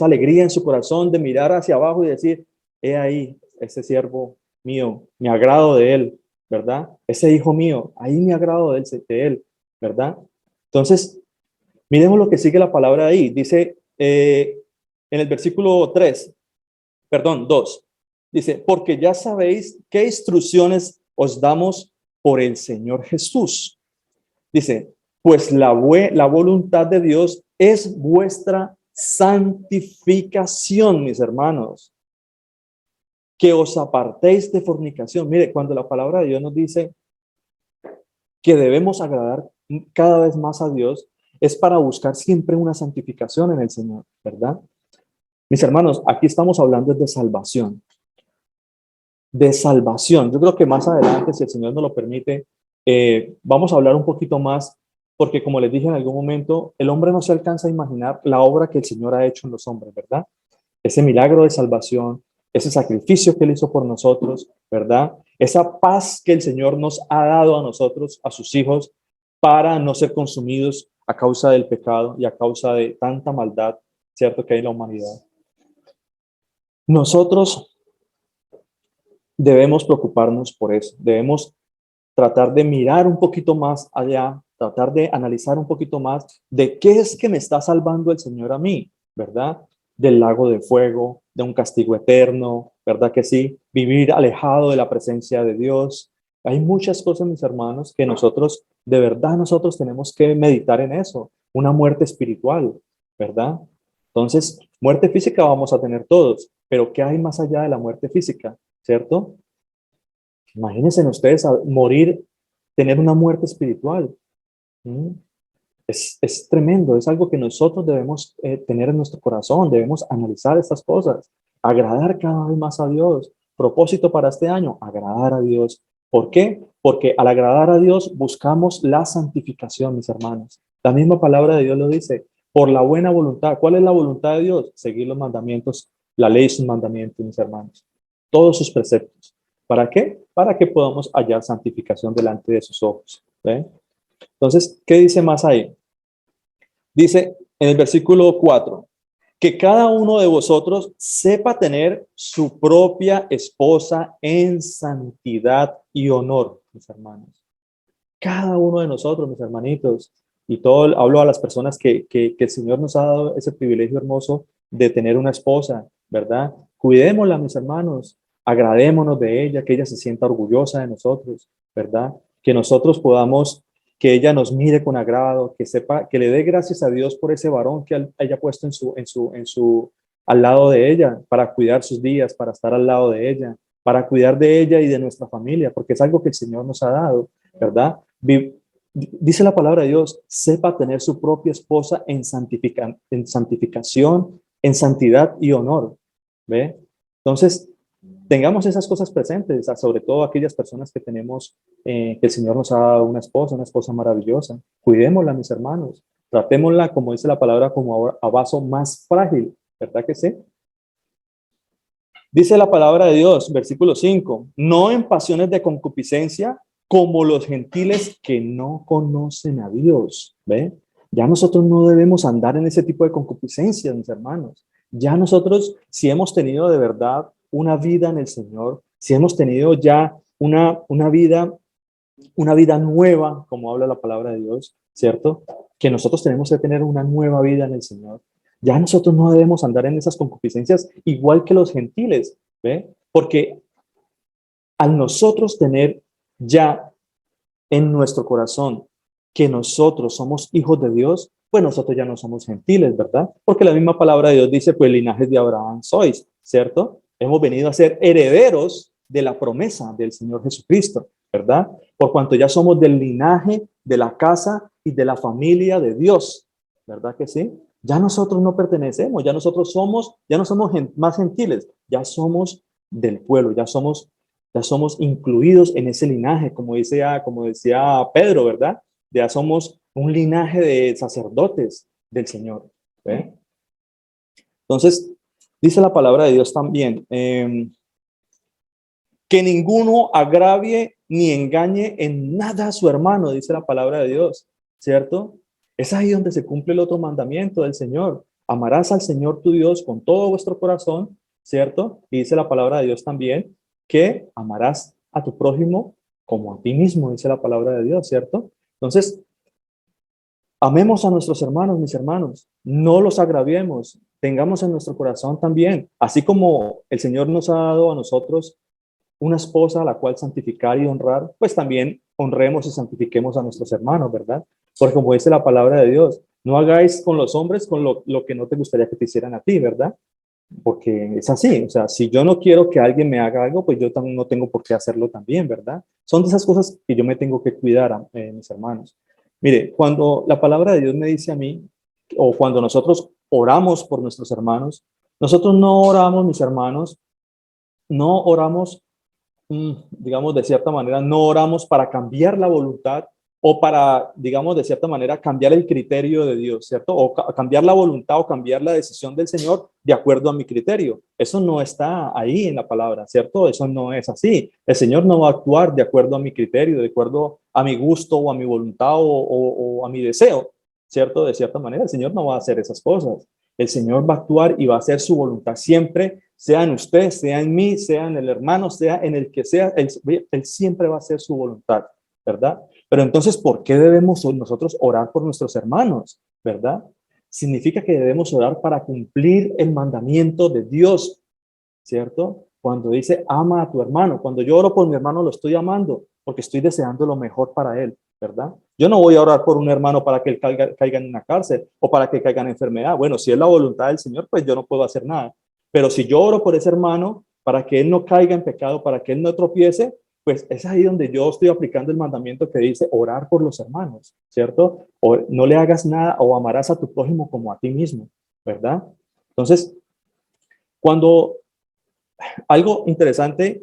A: alegría en su corazón de mirar hacia abajo y decir, he ahí, ese siervo mío, me agrado de él, ¿verdad? Ese hijo mío, ahí me agrado de él, ¿verdad? Entonces, miremos lo que sigue la palabra ahí. Dice en el versículo 2, dice, porque ya sabéis qué instrucciones os damos por el Señor Jesús. Dice, pues la voluntad de Dios es vuestra santificación, mis hermanos, que os apartéis de fornicación. Mire, cuando la palabra de Dios nos dice que debemos agradar cada vez más a Dios, es para buscar siempre una santificación en el Señor, ¿verdad? Mis hermanos, aquí estamos hablando de salvación. De salvación. Yo creo que más adelante, si el Señor nos lo permite, vamos a hablar un poquito más, porque como les dije en algún momento, el hombre no se alcanza a imaginar la obra que el Señor ha hecho en los hombres, ¿verdad? Ese milagro de salvación, ese sacrificio que Él hizo por nosotros, ¿verdad? Esa paz que el Señor nos ha dado a nosotros, a sus hijos, para no ser consumidos a causa del pecado y a causa de tanta maldad, ¿cierto?, que hay en la humanidad. Nosotros debemos preocuparnos por eso, debemos tratar de mirar un poquito más allá, tratar de analizar un poquito más de qué es que me está salvando el Señor a mí, ¿verdad? Del lago de fuego, de un castigo eterno, ¿verdad que sí? Vivir alejado de la presencia de Dios. Hay muchas cosas, mis hermanos, que nosotros, de verdad, nosotros tenemos que meditar en eso, una muerte espiritual, ¿verdad? Entonces, muerte física vamos a tener todos, pero ¿qué hay más allá de la muerte física? ¿Cierto? Imagínense ustedes morir, tener una muerte espiritual. ¿Mm? Es tremendo, es algo que nosotros debemos tener en nuestro corazón, debemos analizar estas cosas, agradar cada vez más a Dios. Propósito para este año, agradar a Dios. ¿Por qué? Porque al agradar a Dios buscamos la santificación, mis hermanos. La misma palabra de Dios lo dice, por la buena voluntad. ¿Cuál es la voluntad de Dios? Seguir los mandamientos, la ley y sus mandamientos, mis hermanos. Todos sus preceptos. ¿Para qué? Para que podamos hallar santificación delante de sus ojos. ¿Ve? Entonces, ¿qué dice más ahí? Dice en el versículo 4, que cada uno de vosotros sepa tener su propia esposa en santidad y honor, mis hermanos. Cada uno de nosotros, mis hermanitos, y todo, hablo a las personas que el Señor nos ha dado ese privilegio hermoso de tener una esposa, ¿verdad? Cuidémosla, mis hermanos, agradémonos de ella, que ella se sienta orgullosa de nosotros, ¿verdad? Que nosotros podamos, que ella nos mire con agrado, que sepa, que le dé gracias a Dios por ese varón que haya puesto al lado de ella, para cuidar sus días, para estar al lado de ella, para cuidar de ella y de nuestra familia, porque es algo que el Señor nos ha dado, ¿verdad? Dice la palabra de Dios, sepa tener su propia esposa en santificación, en santidad y honor, ¿ve? Entonces, tengamos esas cosas presentes, sobre todo aquellas personas que tenemos, que el Señor nos ha dado una esposa maravillosa. Cuidémosla, mis hermanos. Tratémosla, como dice la palabra, como a vaso más frágil, ¿verdad que sí? Dice la palabra de Dios, versículo 5, no en pasiones de concupiscencia como los gentiles que no conocen a Dios. ¿Ve? Ya nosotros no debemos andar en ese tipo de concupiscencias, mis hermanos. Ya nosotros, si hemos tenido de verdad una vida en el Señor, si hemos tenido ya una vida nueva, como habla la palabra de Dios, ¿cierto? Que nosotros tenemos que tener una nueva vida en el Señor. Ya nosotros no debemos andar en esas concupiscencias igual que los gentiles, ¿ve? Porque al nosotros tener ya en nuestro corazón que nosotros somos hijos de Dios, pues nosotros ya no somos gentiles, ¿verdad? Porque la misma palabra de Dios dice, pues linajes de Abraham sois, ¿cierto? Hemos venido a ser herederos de la promesa del Señor Jesucristo, ¿verdad? Por cuanto ya somos del linaje, de la casa y de la familia de Dios, ¿verdad que sí? Ya nosotros no pertenecemos, ya nosotros somos, ya no somos más gentiles, ya somos del pueblo, ya somos incluidos en ese linaje, como decía Pedro, ¿verdad? Ya somos un linaje de sacerdotes del Señor. ¿Ve? Entonces, dice la palabra de Dios también, que ninguno agravie ni engañe en nada a su hermano, dice la palabra de Dios, ¿cierto? Es ahí donde se cumple el otro mandamiento del Señor. Amarás al Señor tu Dios con todo vuestro corazón, ¿cierto? Y dice la palabra de Dios también que amarás a tu prójimo como a ti mismo, dice la palabra de Dios, ¿cierto? Entonces, amemos a nuestros hermanos, mis hermanos, no los agraviemos, tengamos en nuestro corazón también, así como el Señor nos ha dado a nosotros una esposa a la cual santificar y honrar, pues también honremos y santifiquemos a nuestros hermanos, ¿verdad? Porque como dice la palabra de Dios, no hagáis con los hombres con lo que no te gustaría que te hicieran a ti, ¿verdad? Porque es así, o sea, si yo no quiero que alguien me haga algo, pues yo también no tengo por qué hacerlo también, ¿verdad? Son de esas cosas que yo me tengo que cuidar, mis hermanos. Mire, cuando la palabra de Dios me dice a mí, o cuando nosotros oramos por nuestros hermanos, nosotros no oramos, mis hermanos, no oramos digamos, de cierta manera, no oramos para cambiar la voluntad o para, digamos, de cierta manera, cambiar el criterio de Dios, ¿cierto? O cambiar la voluntad o cambiar la decisión del Señor de acuerdo a mi criterio. Eso no está ahí en la palabra, ¿cierto? Eso no es así. El Señor no va a actuar de acuerdo a mi criterio, de acuerdo a mi gusto o a mi voluntad o a mi deseo, ¿cierto? De cierta manera, el Señor no va a hacer esas cosas. El Señor va a actuar y va a hacer su voluntad siempre, sea en usted, sea en mí, sea en el hermano, sea en el que sea, él siempre va a hacer su voluntad, ¿verdad? Pero entonces, ¿por qué debemos nosotros orar por nuestros hermanos, verdad? Significa que debemos orar para cumplir el mandamiento de Dios, ¿cierto? Cuando dice, ama a tu hermano, cuando yo oro por mi hermano, lo estoy amando, porque estoy deseando lo mejor para él, ¿verdad? Yo no voy a orar por un hermano para que él caiga en una cárcel o para que caiga en enfermedad. Bueno, si es la voluntad del Señor, pues yo no puedo hacer nada. Pero si yo oro por ese hermano para que él no caiga en pecado, para que él no tropiece, pues es ahí donde yo estoy aplicando el mandamiento que dice orar por los hermanos, ¿cierto? O no le hagas nada o amarás a tu prójimo como a ti mismo, ¿verdad? Entonces, cuando algo interesante,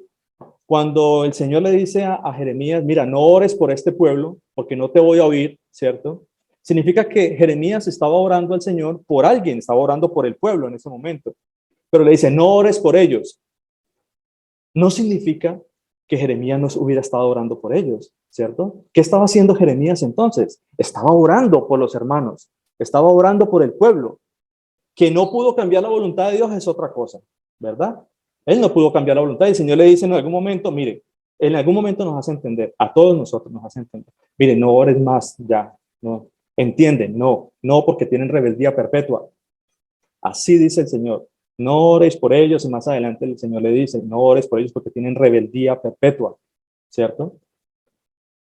A: cuando el Señor le dice a Jeremías, mira, no ores por este pueblo porque no te voy a oír, ¿cierto? Significa que Jeremías estaba orando al Señor por alguien, estaba orando por el pueblo en ese momento, pero le dice, no ores por ellos. No significa que Jeremías no hubiera estado orando por ellos, ¿cierto? ¿Qué estaba haciendo Jeremías entonces? Estaba orando por los hermanos, estaba orando por el pueblo. Que no pudo cambiar la voluntad de Dios es otra cosa, ¿verdad? Él no pudo cambiar la voluntad y el Señor le dice en algún momento, mire, en algún momento nos hace entender, a todos nosotros nos hace entender, mire, no ores más ya, no, entienden, no, no porque tienen rebeldía perpetua. Así dice el Señor, No ores por ellos, y más adelante el Señor le dice, no ores por ellos porque tienen rebeldía perpetua, ¿cierto?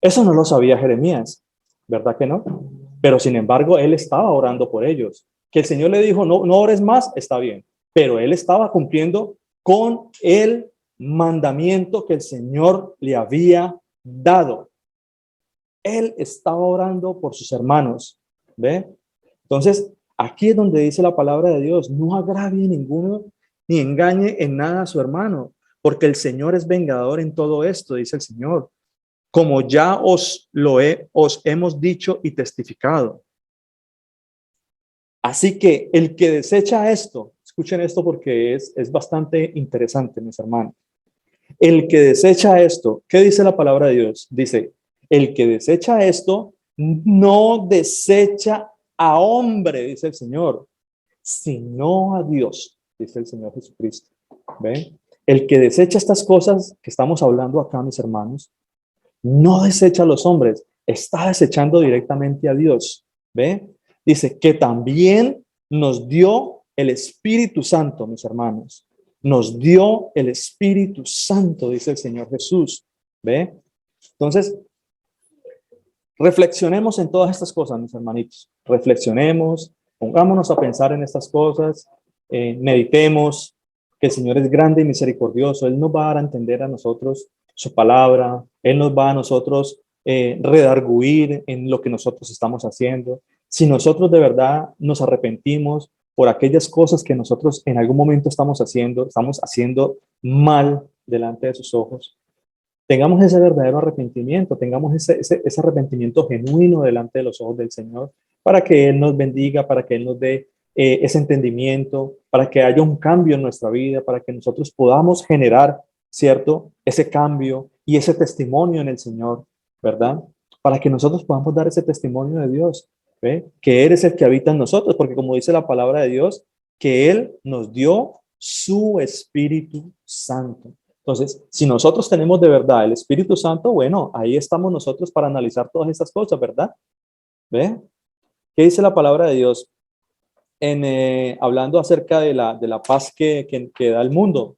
A: Eso no lo sabía Jeremías, ¿verdad que no? Pero sin embargo, él estaba orando por ellos. Que el Señor le dijo, no, no ores más, está bien. Pero él estaba cumpliendo con el mandamiento que el Señor le había dado. Él estaba orando por sus hermanos, ¿ve? Entonces, aquí es donde dice la palabra de Dios, no agravie ninguno ni engañe en nada a su hermano, porque el Señor es vengador en todo esto, dice el Señor, como ya os hemos dicho y testificado. Así que el que desecha esto, escuchen esto porque es bastante interesante, mis hermanos. El que desecha esto, ¿qué dice la palabra de Dios? Dice, el que desecha esto no desecha a hombre, dice el Señor, sino a Dios, dice el Señor Jesucristo. ¿Ven? El que desecha estas cosas que estamos hablando acá, mis hermanos, no desecha a los hombres, está desechando directamente a Dios. ¿Ve? Dice que también nos dio el Espíritu Santo, mis hermanos. Nos dio el Espíritu Santo, dice el Señor Jesús. ¿Ve? Entonces, reflexionemos en todas estas cosas, mis hermanitos. Reflexionemos, pongámonos a pensar en estas cosas, meditemos, que el Señor es grande y misericordioso. Él nos va a dar a entender a nosotros su palabra. Él nos va a nosotros redarguir en lo que nosotros estamos haciendo. Si nosotros de verdad nos arrepentimos por aquellas cosas que nosotros en algún momento estamos haciendo mal delante de sus ojos, tengamos ese verdadero arrepentimiento, tengamos ese arrepentimiento genuino delante de los ojos del Señor, para que Él nos bendiga, para que Él nos dé ese entendimiento, para que haya un cambio en nuestra vida, para que nosotros podamos generar, ¿cierto? Ese cambio y ese testimonio en el Señor, ¿verdad? Para que nosotros podamos dar ese testimonio de Dios, ¿ve? Que Él es el que habita en nosotros, porque como dice la palabra de Dios, que Él nos dio su Espíritu Santo. Entonces, si nosotros tenemos de verdad el Espíritu Santo, bueno, ahí estamos nosotros para analizar todas estas cosas, ¿verdad? ¿Ve? ¿Qué dice la palabra de Dios? Hablando acerca de la paz que da el mundo.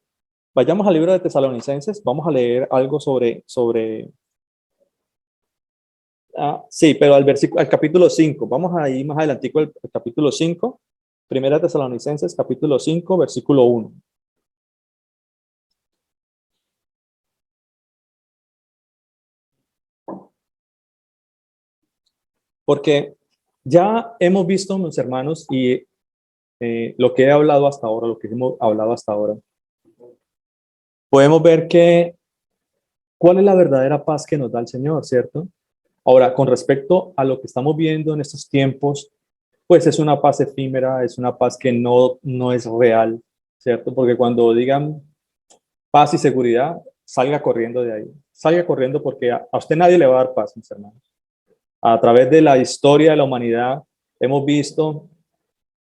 A: Vayamos al libro de Tesalonicenses, vamos a leer algo sí, pero al capítulo 5, vamos a ir más adelantico al capítulo 5, Primera Tesalonicenses, capítulo 5, versículo 1. Porque ya hemos visto, mis hermanos, y lo que he hablado hasta ahora, lo que hemos hablado hasta ahora, podemos ver que cuál es la verdadera paz que nos da el Señor, ¿cierto? Ahora, con respecto a lo que estamos viendo en estos tiempos, pues es una paz efímera, es una paz que no es real, ¿cierto? Porque cuando digan paz y seguridad, salga corriendo de ahí, salga corriendo porque a usted nadie le va a dar paz, mis hermanos. A través de la historia de la humanidad hemos visto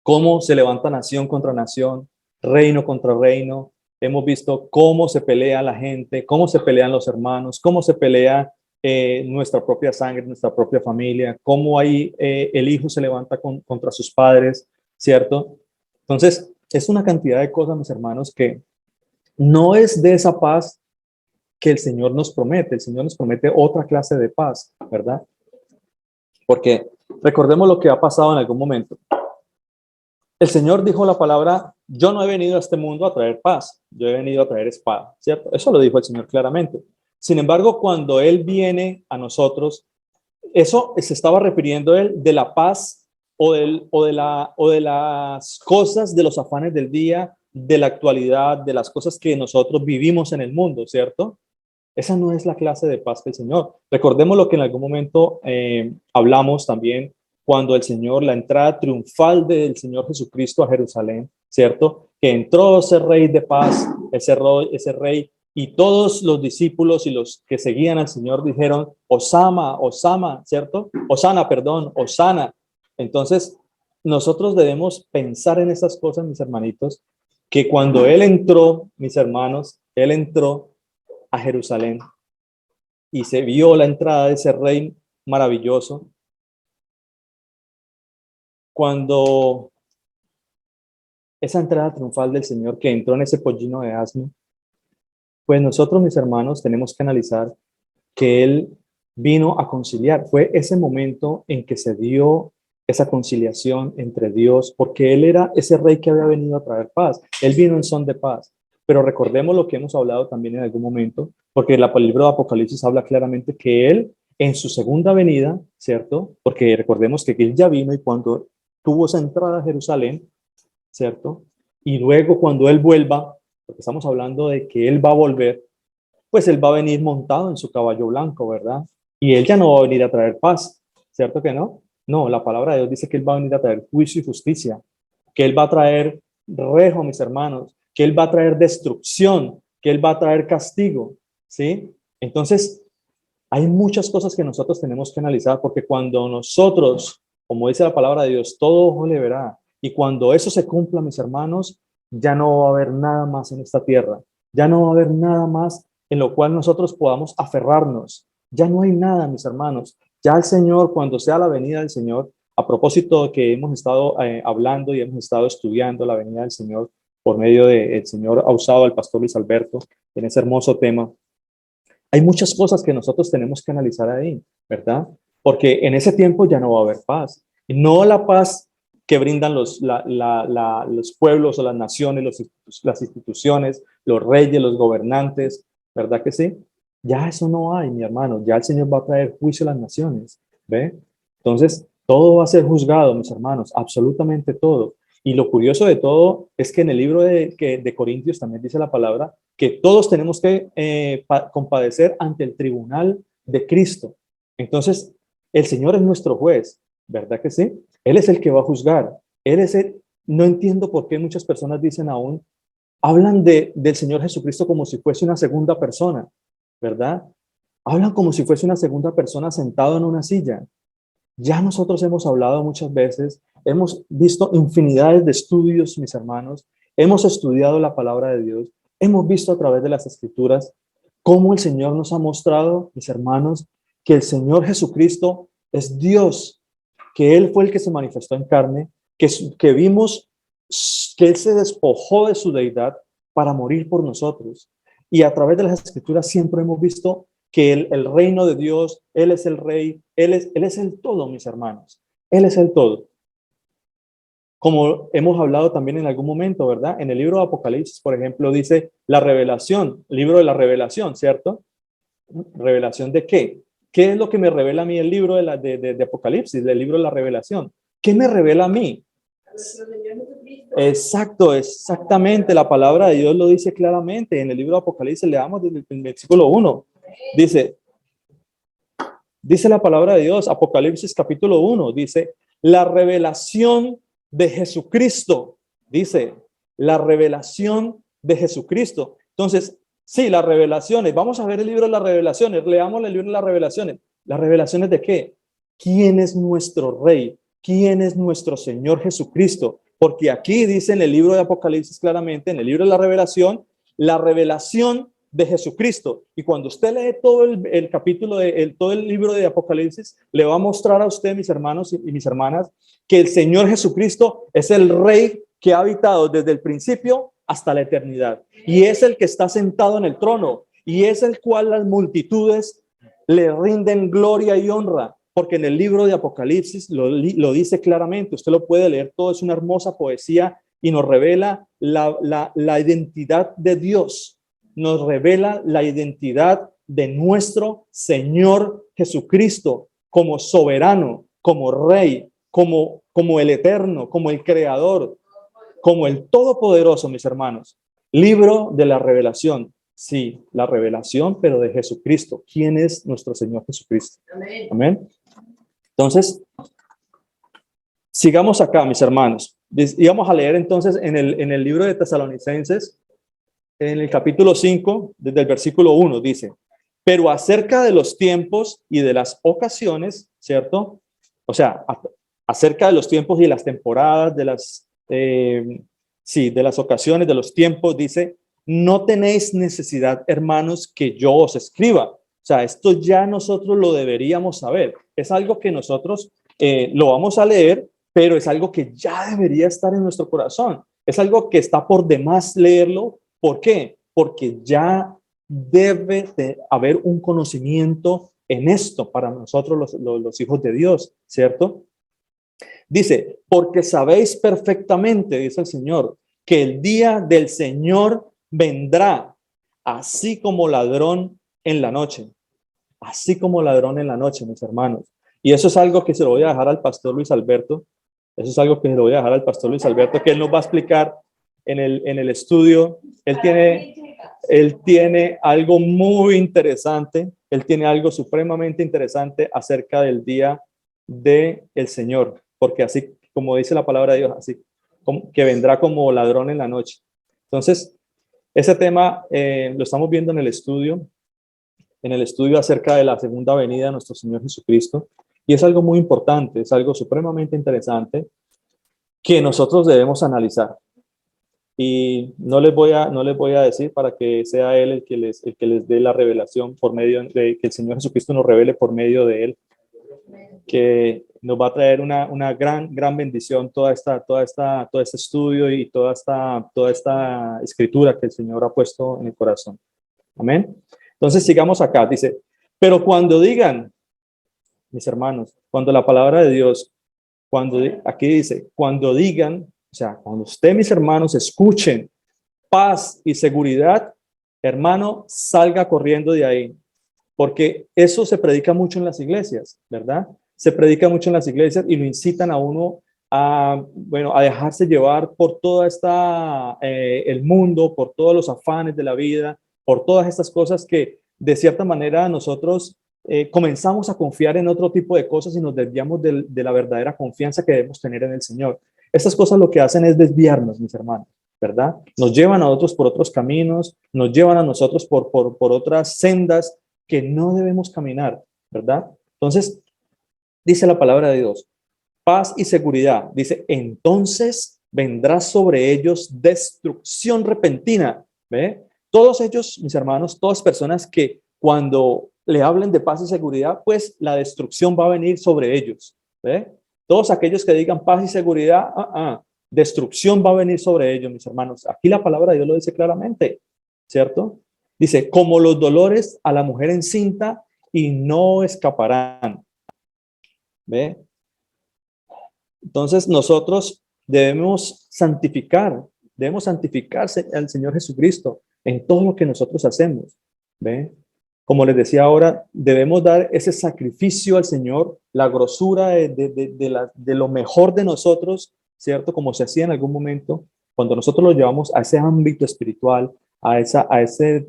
A: cómo se levanta nación contra nación, reino contra reino. Hemos visto cómo se pelea la gente, cómo se pelean los hermanos, cómo se pelea nuestra propia sangre, nuestra propia familia, cómo ahí el hijo se levanta contra sus padres, ¿cierto? Entonces, es una cantidad de cosas, mis hermanos, que no es de esa paz que el Señor nos promete. El Señor nos promete otra clase de paz, ¿verdad? Porque recordemos lo que ha pasado en algún momento. El Señor dijo la palabra, yo no he venido a este mundo a traer paz, yo he venido a traer espada, ¿cierto? Eso lo dijo el Señor claramente. Sin embargo, cuando Él viene a nosotros, eso se estaba refiriendo Él de la paz o de las cosas, de los afanes del día, de la actualidad, de las cosas que nosotros vivimos en el mundo, ¿cierto? Esa no es la clase de paz que el Señor. Recordemos lo que en algún momento hablamos también cuando el Señor, la entrada triunfal del Señor Jesucristo a Jerusalén, ¿cierto? Que entró ese rey de paz, ese rey, y todos los discípulos y los que seguían al Señor dijeron, Osama, Osama, ¿cierto? Osana, perdón, Osana. Entonces, nosotros debemos pensar en esas cosas, mis hermanitos, que cuando Él entró, mis hermanos, Él entró a Jerusalén y se vio la entrada de ese rey maravilloso. Cuando esa entrada triunfal del Señor que entró en ese pollino de asno, pues nosotros, mis hermanos, tenemos que analizar que Él vino a conciliar. Fue ese momento en que se dio esa conciliación entre Dios, porque Él era ese rey que había venido a traer paz. Él vino en son de paz. Pero recordemos lo que hemos hablado también en algún momento, porque el libro de Apocalipsis habla claramente que Él, en su segunda venida, ¿cierto? Porque recordemos que Él ya vino y cuando tuvo esa entrada a Jerusalén, ¿cierto? Y luego cuando Él vuelva, porque estamos hablando de que Él va a volver, pues Él va a venir montado en su caballo blanco, ¿verdad? Y Él ya no va a venir a traer paz, ¿cierto que no? No, la palabra de Dios dice que Él va a venir a traer juicio y justicia, que Él va a traer rejo, mis hermanos, que Él va a traer destrucción, que Él va a traer castigo, ¿sí? Entonces, hay muchas cosas que nosotros tenemos que analizar, porque cuando nosotros, como dice la palabra de Dios, todo ojo le verá, y cuando eso se cumpla, mis hermanos, ya no va a haber nada más en esta tierra, ya no va a haber nada más en lo cual nosotros podamos aferrarnos. Ya no hay nada, mis hermanos. Ya el Señor, cuando sea la venida del Señor, a propósito de que hemos estado hablando y hemos estado estudiando la venida del Señor por medio del Señor ha usado al pastor Luis Alberto en ese hermoso tema, hay muchas cosas que nosotros tenemos que analizar ahí, ¿verdad? Porque en ese tiempo ya no va a haber paz. Y no la paz que brindan los pueblos o las naciones, las instituciones, los reyes, los gobernantes, ¿verdad que sí? Ya eso no hay, mi hermano. Ya el Señor va a traer juicio a las naciones, ¿ve? Entonces, todo va a ser juzgado, mis hermanos, absolutamente todo. Y lo curioso de todo es que en el libro de Corintios también dice la palabra que todos tenemos que compadecer ante el tribunal de Cristo. Entonces, el Señor es nuestro juez, ¿verdad que sí? Él es el que va a juzgar. Él es el, no entiendo por qué muchas personas dicen aún, hablan del Señor Jesucristo como si fuese una segunda persona, ¿verdad? Hablan como si fuese una segunda persona sentado en una silla. Ya nosotros hemos hablado muchas veces, hemos visto infinidades de estudios, mis hermanos, hemos estudiado la palabra de Dios, hemos visto a través de las escrituras cómo el Señor nos ha mostrado, mis hermanos, que el Señor Jesucristo es Dios, que Él fue el que se manifestó en carne, que vimos que Él se despojó de su deidad para morir por nosotros. Y a través de las escrituras siempre hemos visto que el reino de Dios, Él es el rey, Él es el todo, mis hermanos. Él es el todo. Como hemos hablado también en algún momento, ¿verdad? En el libro de Apocalipsis, por ejemplo, dice la revelación, libro de la revelación, ¿cierto? ¿Revelación de qué? ¿Qué es lo que me revela a mí el libro de Apocalipsis, del libro de la revelación? ¿Qué me revela a mí? Exacto, exactamente. La palabra de Dios lo dice claramente. En el libro de Apocalipsis, leamos desde el versículo 1. Dice la palabra de Dios, Apocalipsis capítulo 1, dice, la revelación de Jesucristo. Dice, la revelación de Jesucristo. Entonces, sí, las revelaciones. Vamos a ver el libro de las revelaciones. Leamos el libro de las revelaciones. ¿Las revelaciones de qué? ¿Quién es nuestro Rey? ¿Quién es nuestro Señor Jesucristo? Porque aquí dice en el libro de Apocalipsis claramente, en el libro de la revelación de Jesucristo. Y cuando usted lee todo el capítulo, todo el libro de Apocalipsis, le va a mostrar a usted, mis hermanos y mis hermanas, que el Señor Jesucristo es el Rey que ha habitado desde el principio hasta la eternidad. Y es el que está sentado en el trono. Y es el cual las multitudes le rinden gloria y honra. Porque en el libro de Apocalipsis lo dice claramente. Usted lo puede leer todo. Es una hermosa poesía y nos revela la identidad de Dios. Nos revela la identidad de nuestro Señor Jesucristo como soberano, como Rey, como el eterno, como el creador, como el todopoderoso, mis hermanos. Libro de la revelación. Sí, la revelación, pero de Jesucristo. ¿Quién es nuestro Señor Jesucristo? Amén. Amén. Entonces, sigamos acá, mis hermanos. Y vamos a leer entonces en el libro de Tesalonicenses, en el capítulo 5, desde el versículo 1, dice, pero acerca de los tiempos y de las ocasiones, ¿cierto? O sea, acerca de los tiempos y las temporadas, de las ocasiones, de los tiempos, dice, no tenéis necesidad, hermanos, que yo os escriba. O sea, esto ya nosotros lo deberíamos saber. Es algo que nosotros lo vamos a leer, pero es algo que ya debería estar en nuestro corazón. Es algo que está por demás leerlo. ¿Por qué? Porque ya debe de haber un conocimiento en esto para nosotros los hijos de Dios, ¿cierto? Dice, porque sabéis perfectamente, dice el Señor, que el día del Señor vendrá, así como ladrón en la noche. Así como ladrón en la noche, mis hermanos. Y eso es algo que se lo voy a dejar al pastor Luis Alberto. Eso es algo que se lo voy a dejar al pastor Luis Alberto, que él nos va a explicar en el estudio. Él tiene algo muy interesante. Él tiene algo supremamente interesante acerca del día del Señor. Porque así como dice la palabra de Dios, así como que vendrá como ladrón en la noche. Entonces, ese tema lo estamos viendo en el estudio acerca de la segunda venida de nuestro Señor Jesucristo. Y es algo muy importante, es algo supremamente interesante que nosotros debemos analizar. Y no les voy a decir para que sea Él el que les dé la revelación por medio de que el Señor Jesucristo nos revele por medio de Él, que nos va a traer una gran bendición todo este estudio y toda esta escritura que el Señor ha puesto en el corazón. Amén. Entonces sigamos acá, dice, pero cuando digan, mis hermanos, cuando la palabra de Dios, aquí dice, cuando digan, o sea, cuando usted, mis hermanos, escuchen paz y seguridad, hermano, salga corriendo de ahí, porque eso se predica mucho en las iglesias, ¿verdad? Se predica mucho en las iglesias y lo incitan a uno a dejarse llevar por toda el mundo, por todos los afanes de la vida, por todas estas cosas que de cierta manera nosotros comenzamos a confiar en otro tipo de cosas y nos desviamos de la verdadera confianza que debemos tener en el Señor. Estas cosas lo que hacen es desviarnos, mis hermanos, ¿verdad? Nos llevan a otros por otros caminos, nos llevan a nosotros por otras sendas que no debemos caminar, ¿verdad? Entonces, dice la palabra de Dios, paz y seguridad. Dice, entonces vendrá sobre ellos destrucción repentina. ¿Ve? Todos ellos, mis hermanos, todas personas que cuando le hablen de paz y seguridad, pues la destrucción va a venir sobre ellos. ¿Ve? Todos aquellos que digan paz y seguridad, destrucción va a venir sobre ellos, mis hermanos. Aquí la palabra de Dios lo dice claramente, ¿cierto? Dice, como los dolores a la mujer encinta y no escaparán. ¿Ve? Entonces nosotros debemos santificarse al Señor Jesucristo en todo lo que nosotros hacemos. ¿Ve? Como les decía ahora, debemos dar ese sacrificio al Señor, la grosura de lo mejor de nosotros, ¿cierto? Como se hacía en algún momento, cuando nosotros lo llevamos a ese ámbito espiritual, a ese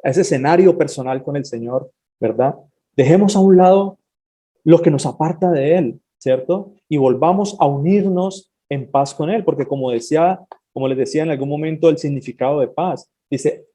A: escenario personal con el Señor, ¿verdad? Dejemos a un lado lo que nos aparta de Él, ¿cierto? Y volvamos a unirnos en paz con Él, porque como les decía en algún momento, el significado de paz, dice,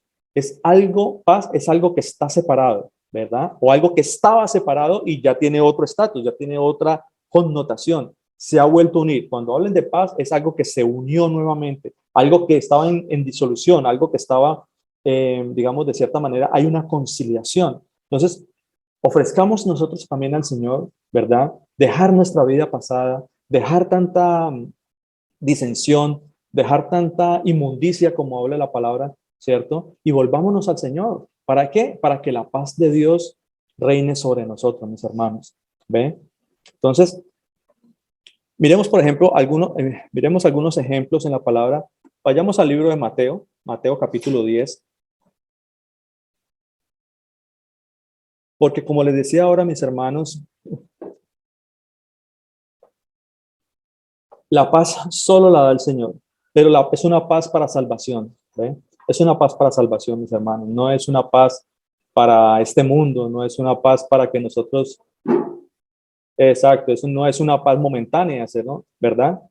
A: paz es algo que está separado, ¿verdad? O algo que estaba separado y ya tiene otro estatus, ya tiene otra connotación, se ha vuelto a unir. Cuando hablen de paz, es algo que se unió nuevamente, algo que estaba en disolución, algo que estaba, digamos, de cierta manera, hay una conciliación. Entonces, ofrezcamos nosotros también al Señor, ¿verdad? Dejar nuestra vida pasada, dejar tanta disensión, dejar tanta inmundicia como habla la palabra, ¿cierto? Y volvámonos al Señor. ¿Para qué? Para que la paz de Dios reine sobre nosotros, mis hermanos. ¿Ven? Entonces, miremos, por ejemplo, miremos algunos ejemplos en la palabra. Vayamos al libro de Mateo, Mateo capítulo 10. Porque como les decía ahora, mis hermanos, la paz solo la da el Señor, pero es una paz para salvación. ¿Ve? Es una paz para salvación, mis hermanos. No es una paz para este mundo, no es una paz para que nosotros... Exacto, eso no es una paz momentánea, ¿no? ¿Verdad?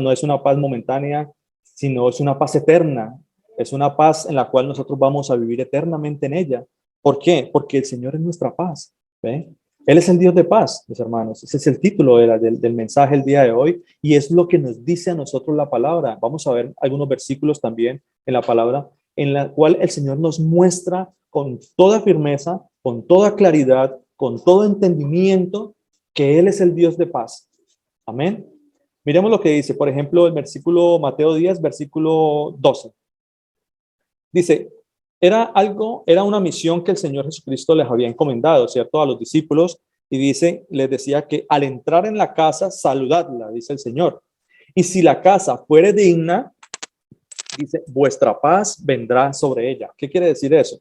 A: No es una paz momentánea, sino es una paz eterna. Es una paz en la cual nosotros vamos a vivir eternamente en ella. ¿Por qué? Porque el Señor es nuestra paz. ¿Ve? Él es el Dios de paz, mis hermanos. Ese es el título del mensaje el día de hoy y es lo que nos dice a nosotros la palabra. Vamos a ver algunos versículos también en la palabra en la cual el Señor nos muestra con toda firmeza, con toda claridad, con todo entendimiento que Él es el Dios de paz. Amén. Miremos lo que dice, por ejemplo, el versículo Mateo 10, versículo 12. Dice, era una misión que el Señor Jesucristo les había encomendado, ¿cierto? A los discípulos, y dice, les decía que al entrar en la casa, saludadla, dice el Señor. Y si la casa fuere digna, dice, vuestra paz vendrá sobre ella. ¿Qué quiere decir eso?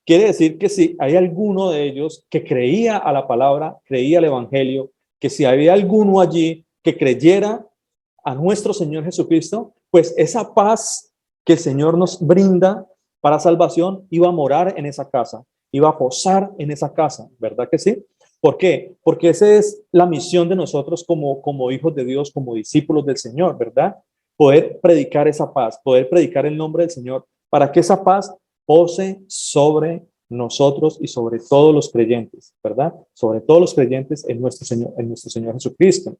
A: Quiere decir que si hay alguno de ellos que creía a la palabra, creía al evangelio, que si había alguno allí que creyera a nuestro Señor Jesucristo, pues esa paz que el Señor nos brinda para salvación iba a morar en esa casa, iba a posar en esa casa, ¿verdad que sí? ¿Por qué? Porque esa es la misión de nosotros como hijos de Dios, como discípulos del Señor, ¿verdad? Poder predicar esa paz, poder predicar el nombre del Señor, para que esa paz pose sobre nosotros y sobre todos los creyentes, ¿verdad? Sobre todos los creyentes en nuestro Señor Jesucristo.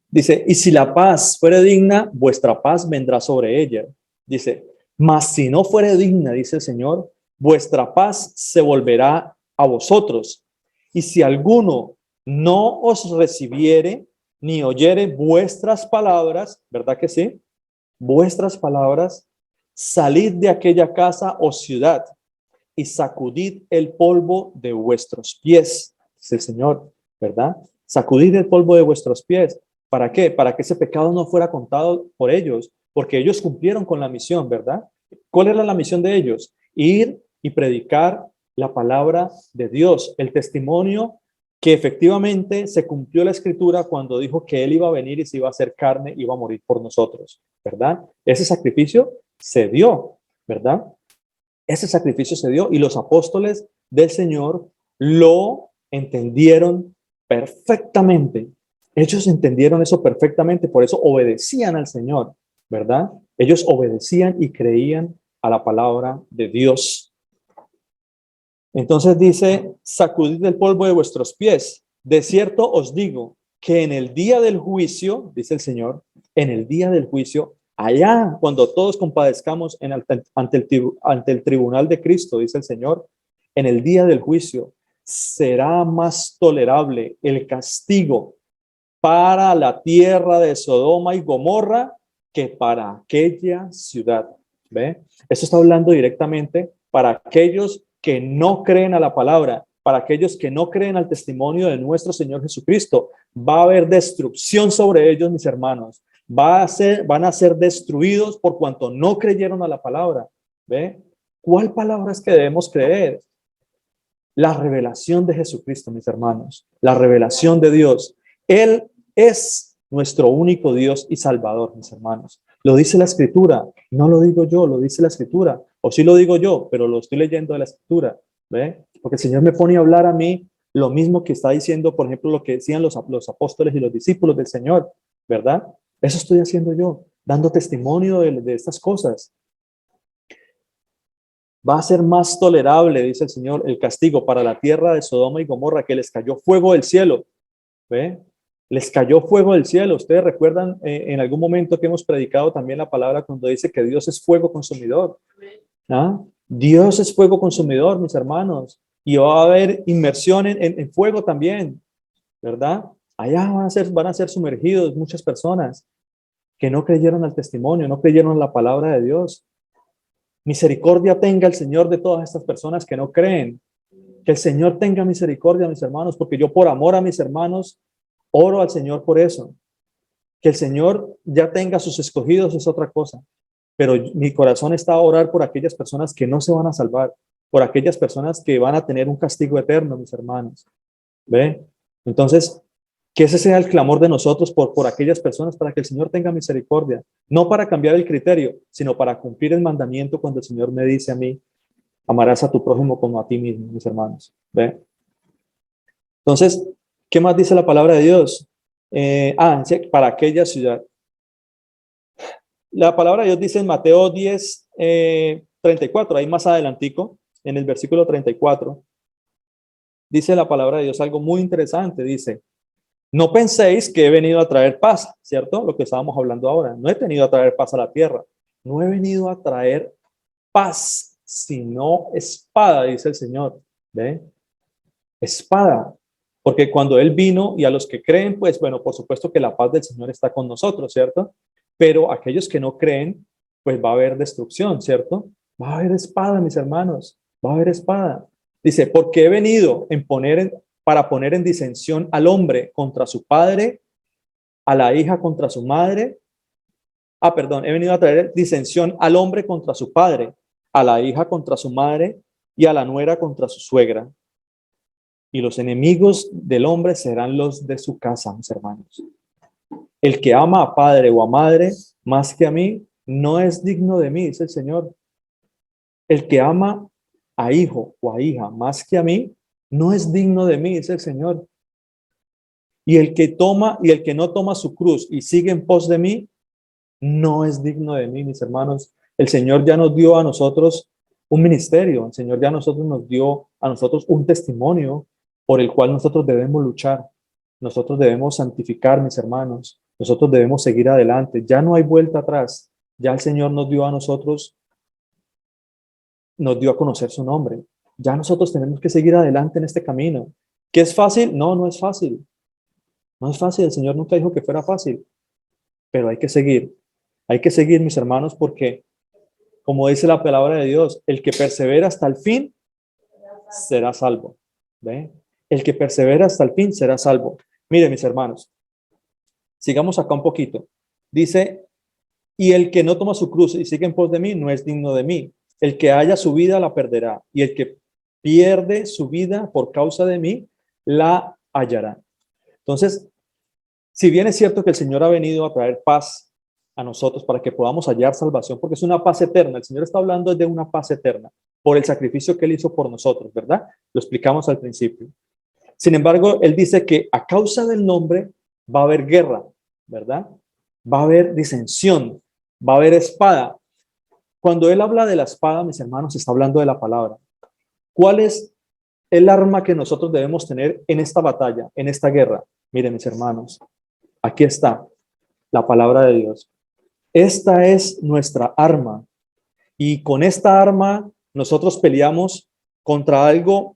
A: Dice, y si la paz fuere digna, vuestra paz vendrá sobre ella. Dice, mas si no fuere digna, dice el Señor, vuestra paz se volverá a vosotros. Y si alguno no os recibiere ni oyere vuestras palabras, ¿verdad que sí? Vuestras palabras, salid de aquella casa o ciudad y sacudid el polvo de vuestros pies, dice el Señor, ¿verdad? Sacudid el polvo de vuestros pies. ¿Para qué? Para que ese pecado no fuera contado por ellos, porque ellos cumplieron con la misión, ¿verdad? ¿Cuál era la misión de ellos? Ir y predicar la palabra de Dios, el testimonio que efectivamente se cumplió la escritura cuando dijo que Él iba a venir y se iba a hacer carne, iba a morir por nosotros, ¿verdad? Ese sacrificio se dio, ¿verdad? Ese sacrificio se dio y los apóstoles del Señor lo entendieron perfectamente. Ellos entendieron eso perfectamente, por eso obedecían al Señor, ¿verdad? Ellos obedecían y creían a la palabra de Dios. Entonces dice, sacudid el polvo de vuestros pies. De cierto os digo que en el día del juicio, dice el Señor, en el día del juicio, allá cuando todos compadezcamos ante el tribunal de Cristo, dice el Señor, en el día del juicio será más tolerable el castigo para la tierra de Sodoma y Gomorra que para aquella ciudad. ¿Ve? Esto está hablando directamente para aquellos que no creen a la palabra, para aquellos que no creen al testimonio de nuestro Señor Jesucristo. Va a haber destrucción sobre ellos, mis hermanos. Van a ser destruidos por cuanto no creyeron a la palabra. ¿Ve? ¿Cuál palabra es que debemos creer? La revelación de Jesucristo, mis hermanos. La revelación de Dios. Él es nuestro único Dios y Salvador, mis hermanos. Lo dice la Escritura, no lo digo yo, lo dice la Escritura. O sí lo digo yo, pero lo estoy leyendo de la Escritura. ¿Ve? Porque el Señor me pone a hablar a mí lo mismo que está diciendo, por ejemplo, lo que decían los apóstoles y los discípulos del Señor, ¿verdad? Eso estoy haciendo yo, dando testimonio de estas cosas. Va a ser más tolerable, dice el Señor, el castigo para la tierra de Sodoma y Gomorra, que les cayó fuego del cielo. ¿Ve? Les cayó fuego del cielo. Ustedes recuerdan en algún momento que hemos predicado también la palabra cuando dice que Dios es fuego consumidor. ¿Ah? Dios es fuego consumidor, mis hermanos. Y va a haber inmersión en fuego también, ¿verdad? Allá van a ser sumergidos muchas personas que no creyeron al testimonio, no creyeron la palabra de Dios. Misericordia tenga el Señor de todas estas personas que no creen. Que el Señor tenga misericordia, mis hermanos, porque yo por amor a mis hermanos oro al Señor por eso. Que el Señor ya tenga sus escogidos es otra cosa. Pero mi corazón está a orar por aquellas personas que no se van a salvar, por aquellas personas que van a tener un castigo eterno, mis hermanos. ¿Ve? Entonces, que ese sea el clamor de nosotros por aquellas personas, para que el Señor tenga misericordia. No para cambiar el criterio, sino para cumplir el mandamiento cuando el Señor me dice a mí, amarás a tu prójimo como a ti mismo, mis hermanos. ¿Ve? Entonces, ¿qué más dice la palabra de Dios? Sí, para aquella ciudad. La palabra de Dios dice en Mateo 10, 34, ahí más adelantico, en el versículo 34, dice la palabra de Dios algo muy interesante. Dice, no penséis que he venido a traer paz, ¿cierto? Lo que estábamos hablando ahora. No he venido a traer paz a la tierra. No he venido a traer paz, sino espada, dice el Señor. ¿Ve? Espada. Porque cuando Él vino y a los que creen, pues bueno, por supuesto que la paz del Señor está con nosotros, ¿cierto? Pero aquellos que no creen, pues va a haber destrucción, ¿cierto? Va a haber espada, mis hermanos, va a haber espada. Dice, porque he venido para poner en disensión al hombre contra su padre, a la hija contra su madre. Perdón, he venido a traer disensión al hombre contra su padre, a la hija contra su madre y a la nuera contra su suegra. Y los enemigos del hombre serán los de su casa, mis hermanos. El que ama a padre o a madre más que a mí, no es digno de mí, dice el Señor. El que ama a hijo o a hija más que a mí, no es digno de mí, dice el Señor. Y el que no toma su cruz y sigue en pos de mí, no es digno de mí, mis hermanos. El Señor ya nos dio a nosotros un ministerio, el Señor ya nos dio a nosotros un testimonio por el cual nosotros debemos luchar. Nosotros debemos santificar, mis hermanos. Nosotros debemos seguir adelante. Ya no hay vuelta atrás. Ya el Señor nos dio a nosotros, nos dio a conocer su nombre. Ya nosotros tenemos que seguir adelante en este camino. ¿Qué es fácil? No, no es fácil. No es fácil. El Señor nunca dijo que fuera fácil, pero hay que seguir. Hay que seguir, mis hermanos, porque, como dice la palabra de Dios, el que persevera hasta el fin será salvo. ¿Ve? El que persevera hasta el fin será salvo. Mire, mis hermanos, sigamos acá un poquito. Dice, y el que no toma su cruz y sigue en pos de mí no es digno de mí. El que haya su vida la perderá, y el que pierde su vida por causa de mí la hallará. Entonces, si bien es cierto que el Señor ha venido a traer paz a nosotros para que podamos hallar salvación, porque es una paz eterna, el Señor está hablando de una paz eterna por el sacrificio que Él hizo por nosotros, ¿verdad? Lo explicamos al principio. Sin embargo, Él dice que a causa del nombre va a haber guerra, ¿verdad? Va a haber disensión, va a haber espada. Cuando Él habla de la espada, mis hermanos, está hablando de la palabra. ¿Cuál es el arma que nosotros debemos tener en esta batalla, en esta guerra? Miren, mis hermanos, aquí está la palabra de Dios. Esta es nuestra arma. Y con esta arma nosotros peleamos contra algo,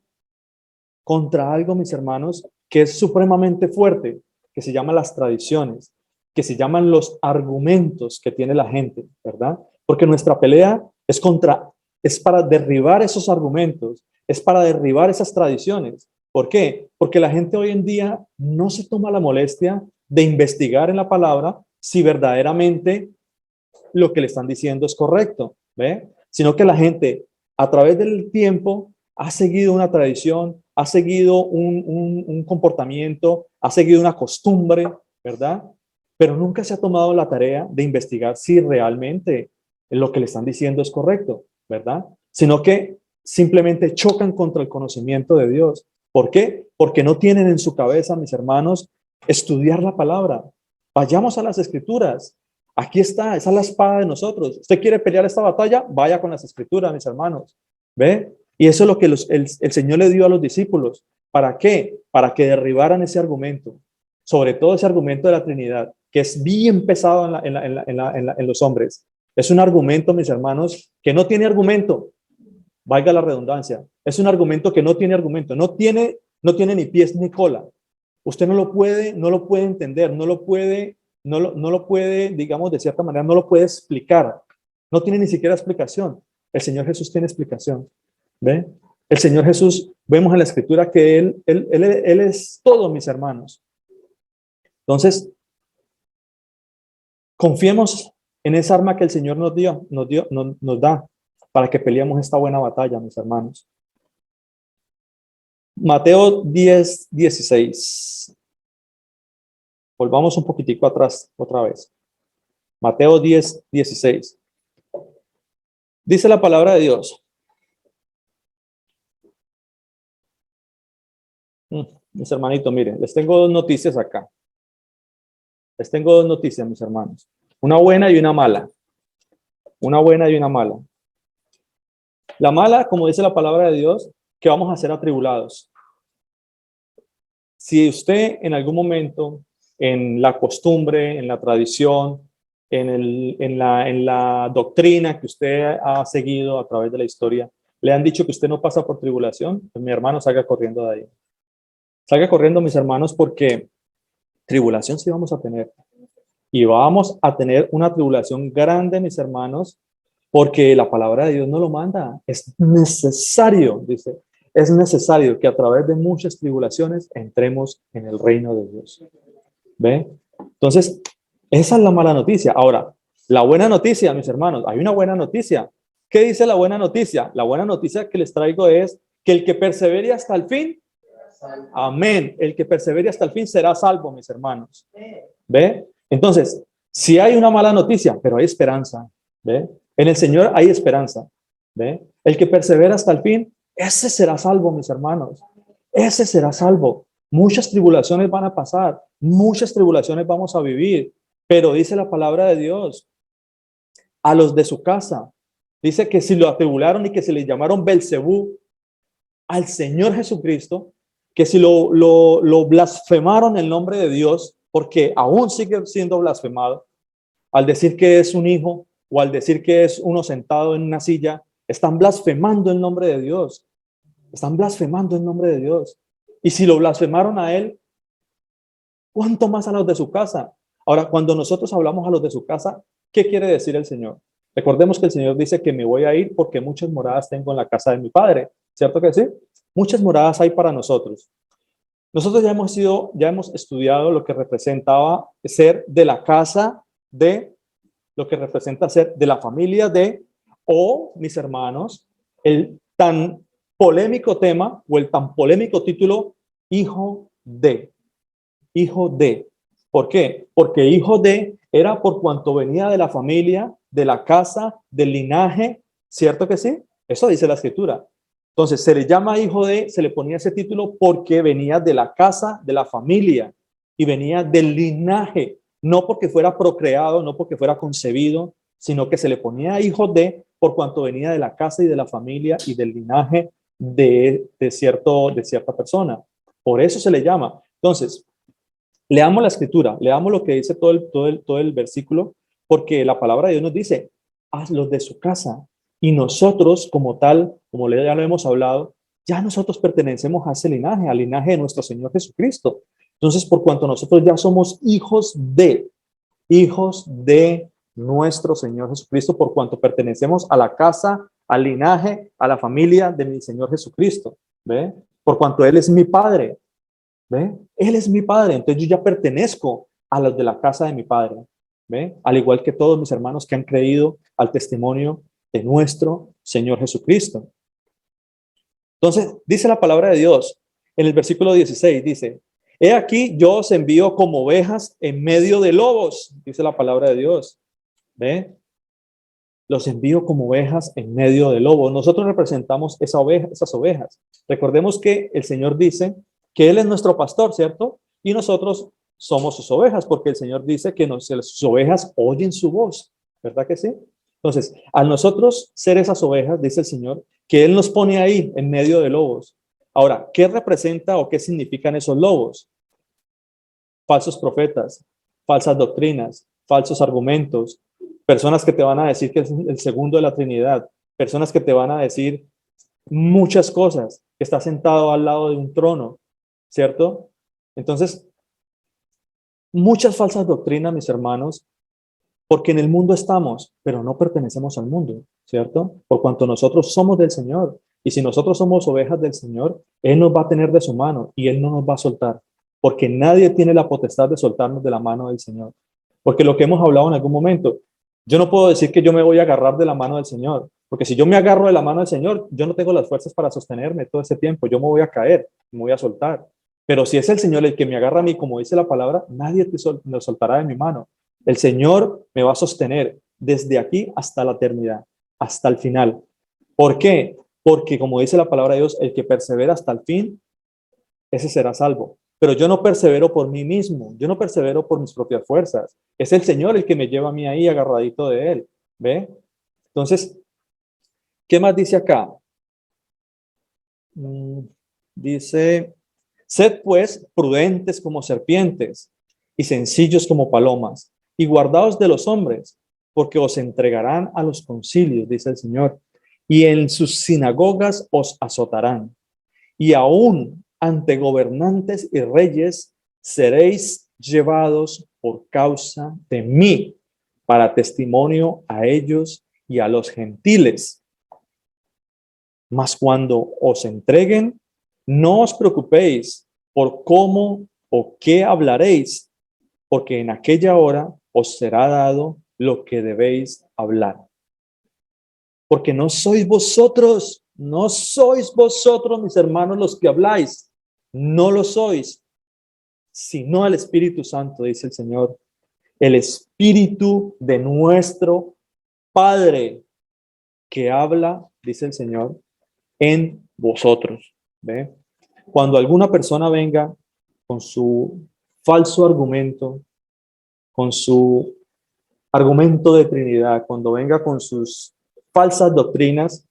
A: mis hermanos, que es supremamente fuerte, que se llama las tradiciones, que se llaman los argumentos que tiene la gente, ¿verdad? Porque nuestra pelea es para derribar esos argumentos, es para derribar esas tradiciones. ¿Por qué? Porque la gente hoy en día no se toma la molestia de investigar en la palabra si verdaderamente lo que le están diciendo es correcto, ¿ve? Sino que la gente a través del tiempo ha seguido una tradición, ha seguido un comportamiento, ha seguido una costumbre, ¿verdad? Pero nunca se ha tomado la tarea de investigar si realmente lo que le están diciendo es correcto, ¿verdad? Sino que simplemente chocan contra el conocimiento de Dios. ¿Por qué? Porque no tienen en su cabeza, mis hermanos, estudiar la palabra. Vayamos a las escrituras. Aquí está, esa es la espada de nosotros. ¿Usted quiere pelear esta batalla? Vaya con las escrituras, mis hermanos. ¿Ve? Y eso es lo que el Señor le dio a los discípulos. ¿Para qué? Para que derribaran ese argumento. Sobre todo ese argumento de la Trinidad, que es bien pesado en los hombres. Es un argumento, mis hermanos, que no tiene argumento. Valga la redundancia. Es un argumento que no tiene argumento. No tiene ni pies ni cola. Usted no lo puede entender, no lo puede, digamos, de cierta manera, no lo puede explicar. No tiene ni siquiera explicación. El Señor Jesús tiene explicación. ¿Ve? El Señor Jesús, vemos en la Escritura que Él es todo, mis hermanos. Entonces, confiemos en esa arma que el Señor nos da para que peleemos esta buena batalla, mis hermanos. Mateo 10:16. Volvamos un poquitico atrás otra vez. Mateo 10:16. Dice la palabra de Dios. Mis hermanitos, miren, les tengo dos noticias acá. Les tengo dos noticias, mis hermanos. Una buena y una mala. Una buena y una mala. La mala, como dice la palabra de Dios, que vamos a ser atribulados. Si usted en algún momento, en la costumbre, en la tradición, en la doctrina que usted ha seguido a través de la historia, le han dicho que usted no pasa por tribulación, pues mi hermano salga corriendo de ahí. Salga corriendo, mis hermanos, porque tribulación sí vamos a tener. Y vamos a tener una tribulación grande, mis hermanos, porque la palabra de Dios no lo manda. Es necesario, dice, es necesario que a través de muchas tribulaciones entremos en el reino de Dios. ¿Ve? Entonces, esa es la mala noticia. Ahora, la buena noticia, mis hermanos, hay una buena noticia. ¿Qué dice la buena noticia? La buena noticia que les traigo es que el que persevere hasta el fin, amén, el que persevere hasta el fin será salvo, mis hermanos. ¿Ve? Entonces, si hay una mala noticia, pero hay esperanza. ¿Ve? En el Señor hay esperanza. ¿Ve? El que persevera hasta el fin, ese será salvo, mis hermanos. Ese será salvo. Muchas tribulaciones van a pasar, muchas tribulaciones vamos a vivir, pero dice la palabra de Dios, a los de su casa, dice que si lo atribularon y que se le llamaron Belcebú al Señor Jesucristo, que si lo blasfemaron el nombre de Dios, porque aún sigue siendo blasfemado, al decir que es un hijo o al decir que es uno sentado en una silla, están blasfemando el nombre de Dios. Están blasfemando el nombre de Dios. Y si lo blasfemaron a él, ¿cuánto más a los de su casa? Ahora, cuando nosotros hablamos a los de su casa, ¿qué quiere decir el Señor? Recordemos que el Señor dice que me voy a ir porque muchas moradas tengo en la casa de mi Padre. ¿Cierto que sí? Muchas moradas hay para nosotros. Nosotros ya hemos estudiado lo que representaba ser de la casa de, lo que representa ser de la familia de, o mis hermanos, el tan polémico tema o el tan polémico título, hijo de. Hijo de. ¿Por qué? Porque hijo de era por cuanto venía de la familia, de la casa, del linaje, ¿cierto que sí? Eso dice la escritura. Entonces se le llama hijo de, se le ponía ese título porque venía de la casa, de la familia y venía del linaje, no porque fuera procreado, no porque fuera concebido, sino que se le ponía hijo de por cuanto venía de la casa y de la familia y del linaje de cierta persona. Por eso se le llama. Entonces, leamos la escritura, leamos lo que dice todo el versículo, porque la palabra de Dios nos dice, hazlos de su casa. Y nosotros, como tal, como ya lo hemos hablado, ya nosotros pertenecemos a ese linaje, al linaje de nuestro Señor Jesucristo. Entonces, por cuanto nosotros ya somos hijos de nuestro Señor Jesucristo, por cuanto pertenecemos a la casa, al linaje, a la familia de mi Señor Jesucristo, ¿ve? Por cuanto Él es mi Padre, ¿ve? Él es mi Padre, entonces yo ya pertenezco a los de la casa de mi Padre, ¿ve? Al igual que todos mis hermanos que han creído al testimonio de nuestro Señor Jesucristo. Entonces, dice la palabra de Dios en el versículo 16, dice, he aquí yo os envío como ovejas en medio de lobos, dice la palabra de Dios, ¿ve? Los envío como ovejas en medio de lobos. Nosotros representamos esas ovejas. Recordemos que el Señor dice que Él es nuestro pastor, ¿cierto? Y nosotros somos sus ovejas, porque el Señor dice que sus ovejas oyen su voz, ¿verdad que sí? Entonces, al nosotros ser esas ovejas, dice el Señor, que Él nos pone ahí en medio de lobos. Ahora, ¿qué representa o qué significan esos lobos? Falsos profetas, falsas doctrinas, falsos argumentos, personas que te van a decir que es el segundo de la Trinidad, personas que te van a decir muchas cosas, que está sentado al lado de un trono, ¿cierto? Entonces, muchas falsas doctrinas, mis hermanos, porque en el mundo estamos, pero no pertenecemos al mundo, ¿cierto? Por cuanto nosotros somos del Señor, y si nosotros somos ovejas del Señor, Él nos va a tener de su mano y Él no nos va a soltar, porque nadie tiene la potestad de soltarnos de la mano del Señor. Porque lo que hemos hablado en algún momento, yo no puedo decir que yo me voy a agarrar de la mano del Señor, porque si yo me agarro de la mano del Señor, yo no tengo las fuerzas para sostenerme todo ese tiempo, yo me voy a caer, me voy a soltar. Pero si es el Señor el que me agarra a mí, como dice la palabra, nadie me soltará de mi mano. El Señor me va a sostener desde aquí hasta la eternidad, hasta el final. ¿Por qué? Porque como dice la palabra de Dios, el que persevera hasta el fin, ese será salvo. Pero yo no persevero por mí mismo, yo no persevero por mis propias fuerzas. Es el Señor el que me lleva a mí ahí agarradito de Él. ¿Ve? Entonces, ¿qué más dice acá? Dice, sed pues prudentes como serpientes y sencillos como palomas y guardaos de los hombres, porque os entregarán a los concilios, dice el Señor, y en sus sinagogas os azotarán. Y aún ante gobernantes y reyes, seréis llevados por causa de mí, para testimonio a ellos y a los gentiles. Mas cuando os entreguen, no os preocupéis por cómo o qué hablaréis, porque en aquella hora os será dado lo que debéis hablar. Porque no sois vosotros, mis hermanos, los que habláis, no lo sois, sino el Espíritu Santo, dice el Señor, el Espíritu de nuestro Padre, que habla, dice el Señor, en vosotros. ¿Ve? Cuando alguna persona venga con su falso argumento, con su argumento de Trinidad, cuando venga con sus falsas doctrinas,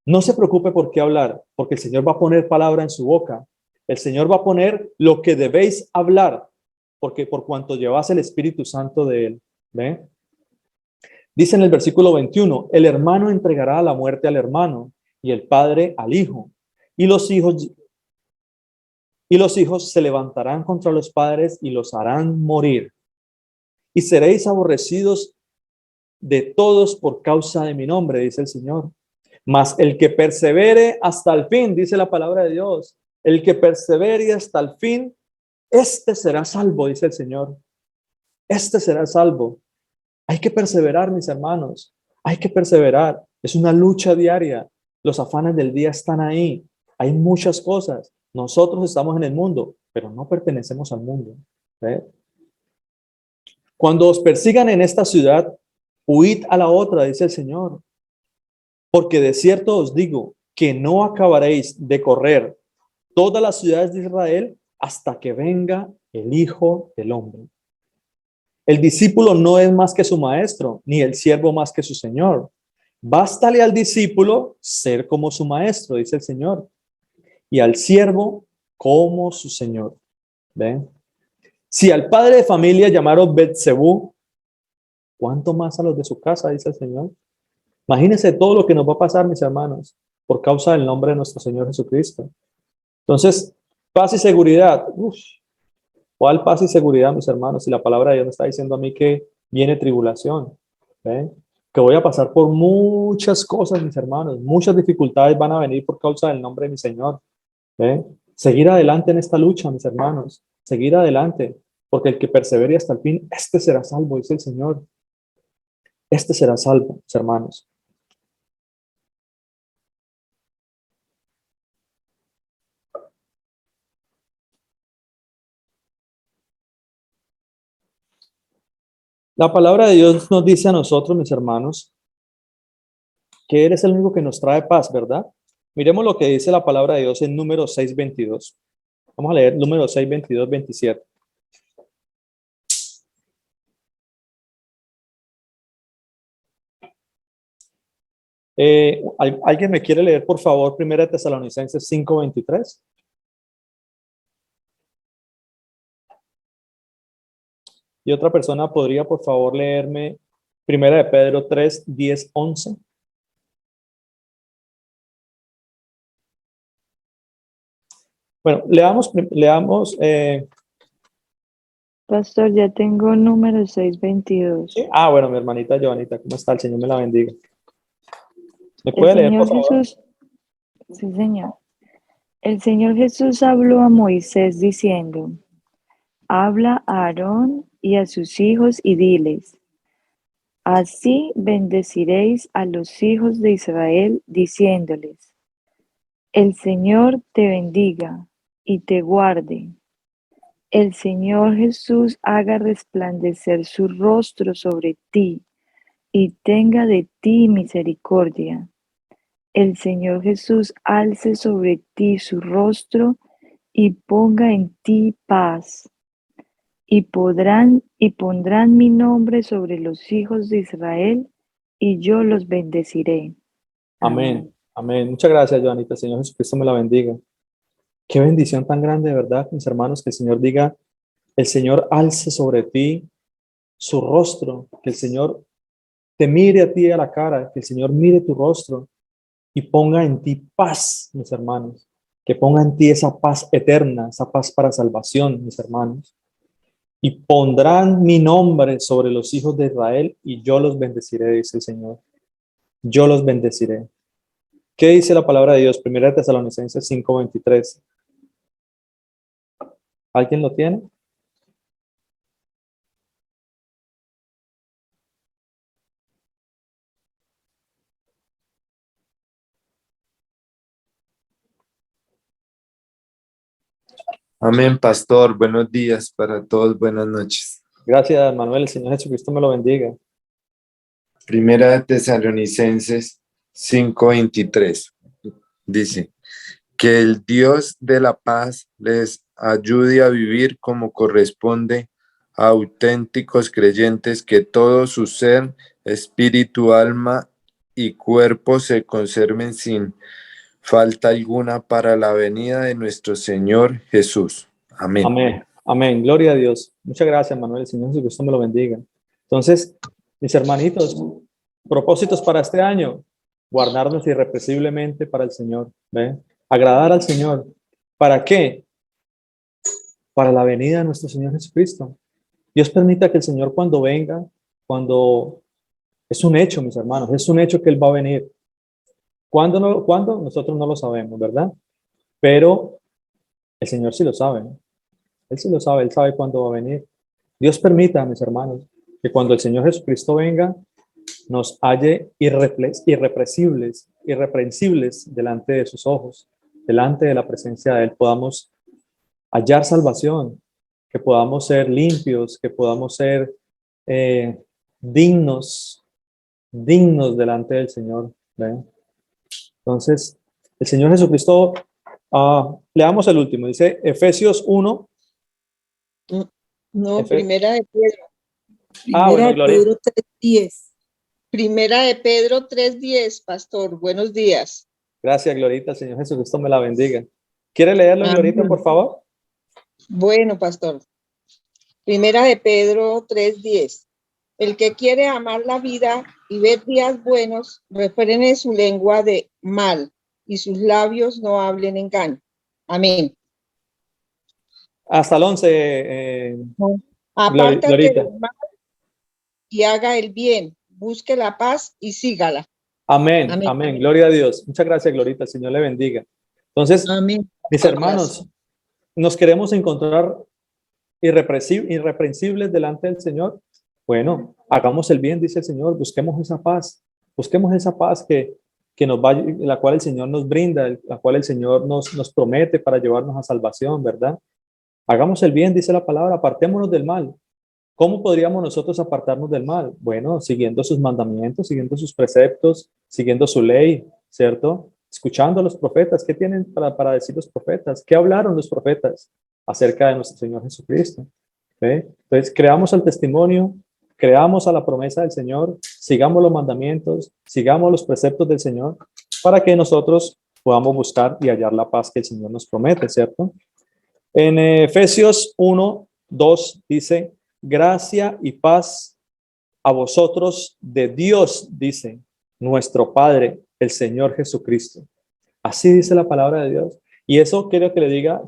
A: no se preocupe por qué hablar, porque el Señor va a poner palabra en su boca. El Señor va a poner lo que debéis hablar, porque por cuanto llevas el Espíritu Santo de Él. ¿Ve? Dice en el versículo 21, el hermano entregará a la muerte al hermano y el padre al hijo. Y los hijos se levantarán contra los padres y los harán morir. Y seréis aborrecidos de todos por causa de mi nombre, dice el Señor. Mas el que persevere hasta el fin, dice la palabra de Dios, el que persevere hasta el fin, este será salvo, dice el Señor. Este será salvo. Hay que perseverar, mis hermanos. Hay que perseverar. Es una lucha diaria. Los afanes del día están ahí. Hay muchas cosas. Nosotros estamos en el mundo, pero no pertenecemos al mundo. ¿Ve? Cuando os persigan en esta ciudad, huid a la otra, dice el Señor. Porque de cierto os digo que no acabaréis de correr todas las ciudades de Israel hasta que venga el Hijo del Hombre. El discípulo no es más que su maestro, ni el siervo más que su señor. Bástale al discípulo ser como su maestro, dice el Señor, y al siervo como su señor. ¿Ven? Si al padre de familia llamaron Betsebú, ¿cuánto más a los de su casa, dice el Señor? Imagínense todo lo que nos va a pasar, mis hermanos, por causa del nombre de nuestro Señor Jesucristo. Entonces, paz y seguridad. Uf, ¿cuál paz y seguridad, mis hermanos? Si la palabra de Dios me está diciendo a mí que viene tribulación, ¿ven? Que voy a pasar por muchas cosas, mis hermanos. Muchas dificultades van a venir por causa del nombre de mi Señor. ¿Ven? Seguir adelante en esta lucha, mis hermanos. Seguir adelante, porque el que persevere hasta el fin, este será salvo, dice el Señor. Este será salvo, mis hermanos. La palabra de Dios nos dice a nosotros, mis hermanos, que Él es el único que nos trae paz, ¿verdad? Miremos lo que dice la palabra de Dios en número 6:22. Vamos a leer número 6:22, 27. ¿Alguien me quiere leer, por favor, 1 Tesalonicenses 5:23? Y otra persona podría, por favor, leerme 1 de Pedro 3:10, 11. Bueno, leamos.
C: Pastor, ya tengo número 622.
A: ¿Sí? Bueno, mi hermanita Joanita, ¿cómo está? El Señor me la bendiga. ¿Me
C: El
A: puede leer, por
C: Señor
A: favor?
C: Jesús, sí, Señor. El Señor Jesús habló a Moisés diciendo: habla a Aarón y a sus hijos y diles: así bendeciréis a los hijos de Israel, diciéndoles: el Señor te bendiga y te guarde. El Señor Jesús haga resplandecer su rostro sobre ti y tenga de ti misericordia. El Señor Jesús alce sobre ti su rostro y ponga en ti paz. Y pondrán mi nombre sobre los hijos de Israel, y yo los bendeciré.
A: Amén. Amén. Muchas gracias, Joanita. El Señor Jesucristo me la bendiga. Qué bendición tan grande, ¿verdad, mis hermanos? Que el Señor diga, el Señor alce sobre ti su rostro, que el Señor te mire a ti a la cara, que el Señor mire tu rostro y ponga en ti paz, mis hermanos. que ponga en ti esa paz eterna, esa paz para salvación, mis hermanos. Y pondrán mi nombre sobre los hijos de Israel y yo los bendeciré, dice el Señor. Yo los bendeciré. ¿Qué dice la palabra de Dios? Primera de Tesalonicenses 5:23. ¿Alguien lo tiene?
D: Amén, pastor. Buenos días para todos. Buenas noches.
A: Gracias, Manuel. El Señor Jesucristo me lo bendiga.
D: Primera de Tesalonicenses 5:23 dice, que el Dios de la paz les ayude a vivir como corresponde a auténticos creyentes, que todo su ser, espíritu, alma y cuerpo se conserven sin falta alguna para la venida de nuestro Señor Jesús. Amén.
A: Amén. Amén. Gloria a Dios. Muchas gracias, Manuel. El Señor Jesucristo me lo bendiga. Entonces, mis hermanitos, propósitos para este año: guardarnos irrepresiblemente para el Señor, ¿ve? Agradar al Señor. ¿Para qué? Para la venida de nuestro Señor Jesucristo. Dios permita que el Señor, cuando venga, cuando es un hecho, mis hermanos, es un hecho que Él va a venir. ¿Cuándo? No, ¿cuándo? Nosotros no lo sabemos, ¿verdad? Pero el Señor sí lo sabe, ¿no? Él sí lo sabe, Él sabe cuándo va a venir. Dios permita, mis hermanos, que cuando el Señor Jesucristo venga, nos halle irreprensibles delante de sus ojos, delante de la presencia de Él, podamos hallar salvación, que podamos ser limpios, que podamos ser dignos delante del Señor. ¿Ven? Entonces, el Señor Jesucristo, leamos el último, dice Efesios 1.
E: No, Primera de Pedro.
A: Bueno,
E: Primera de
A: Gloria.
E: Pedro 3:10. Primera de Pedro 3:10, pastor. Buenos días.
A: Gracias, Glorita. El Señor Jesucristo me la bendiga. ¿Quiere leerlo, Glorita, por favor?
E: Bueno, pastor. Primera de Pedro 3:10. El que quiere amar la vida y ver días buenos, refrene su lengua de mal y sus labios no hablen engaño. Amén.
A: Hasta el 11.
E: Apártate
A: Glorita.
E: del mal y haga el bien. Busque la paz y sígala.
A: Amén,
E: Amén.
A: amén. Gloria a Dios. Muchas gracias, Glorita. El Señor le bendiga. Entonces,
E: Amén.
A: mis hermanos, nos queremos encontrar irreprensibles delante del Señor. Bueno, hagamos el bien, dice el Señor. Busquemos esa paz. Busquemos esa paz que nos va, la cual el Señor nos brinda, la cual el Señor nos promete para llevarnos a salvación, ¿verdad? Hagamos el bien, dice la palabra. Apartémonos del mal. ¿Cómo podríamos nosotros apartarnos del mal? Bueno, siguiendo sus mandamientos, siguiendo sus preceptos, siguiendo su ley, ¿cierto? Escuchando a los profetas. ¿Qué tienen para decir los profetas? ¿Qué hablaron los profetas acerca de nuestro Señor Jesucristo? ¿Ve? Entonces, creamos el testimonio, creamos a la promesa del Señor, sigamos los mandamientos, sigamos los preceptos del Señor, para que nosotros podamos buscar y hallar la paz que el Señor nos promete, ¿cierto? En Efesios 1:2 dice: gracia y paz a vosotros de Dios, dice nuestro Padre, el Señor Jesucristo. Así dice la palabra de Dios. Y eso quiero que le diga,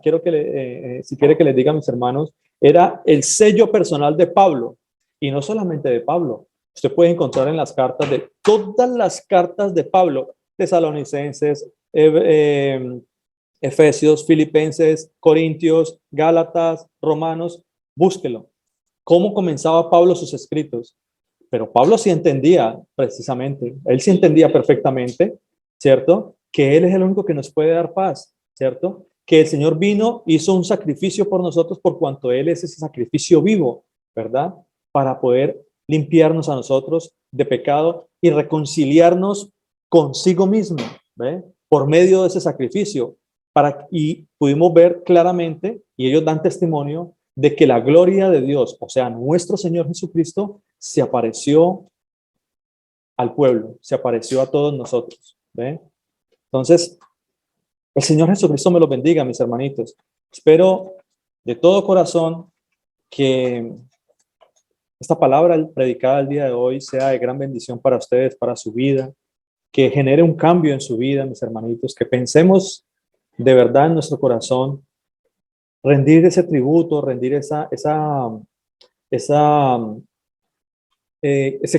A: si quiere que les diga a mis hermanos, era el sello personal de Pablo. Y no solamente de Pablo. Usted puede encontrar en las cartas, de todas las cartas de Pablo, Tesalonicenses, Efesios, Filipenses, Corintios, Gálatas, Romanos, búsquelo. ¿Cómo comenzaba Pablo sus escritos? Pero Pablo sí entendía precisamente, él sí entendía perfectamente, ¿cierto? Que Él es el único que nos puede dar paz, ¿cierto? Que el Señor vino, hizo un sacrificio por nosotros por cuanto Él es ese sacrificio vivo, ¿verdad? Para poder limpiarnos a nosotros de pecado y reconciliarnos consigo mismo, ¿ve? Por medio de ese sacrificio. Y pudimos ver claramente, y ellos dan testimonio, de que la gloria de Dios, o sea, nuestro Señor Jesucristo, se apareció al pueblo, se apareció a todos nosotros. ¿Ve? Entonces, el Señor Jesucristo me los bendiga, mis hermanitos. Espero de todo corazón que esta palabra predicada el día de hoy sea de gran bendición para ustedes, para su vida, que genere un cambio en su vida, mis hermanitos, que pensemos de verdad en nuestro corazón rendir ese tributo, rendir ese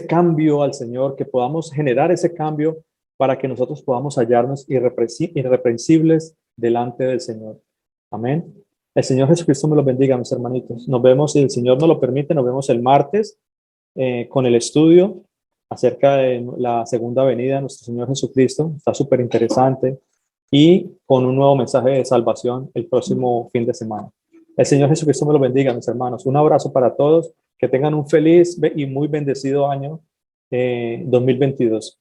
A: cambio al Señor, que podamos generar ese cambio para que nosotros podamos hallarnos irreprensibles delante del Señor. Amén. El Señor Jesucristo me los bendiga, mis hermanitos. Nos vemos, si el Señor nos lo permite, nos vemos el martes con el estudio acerca de la segunda venida de nuestro Señor Jesucristo. Está súper interesante. Y con un nuevo mensaje de salvación el próximo fin de semana. El Señor Jesucristo me los bendiga, mis hermanos. Un abrazo para todos. Que tengan un feliz y muy bendecido año 2022.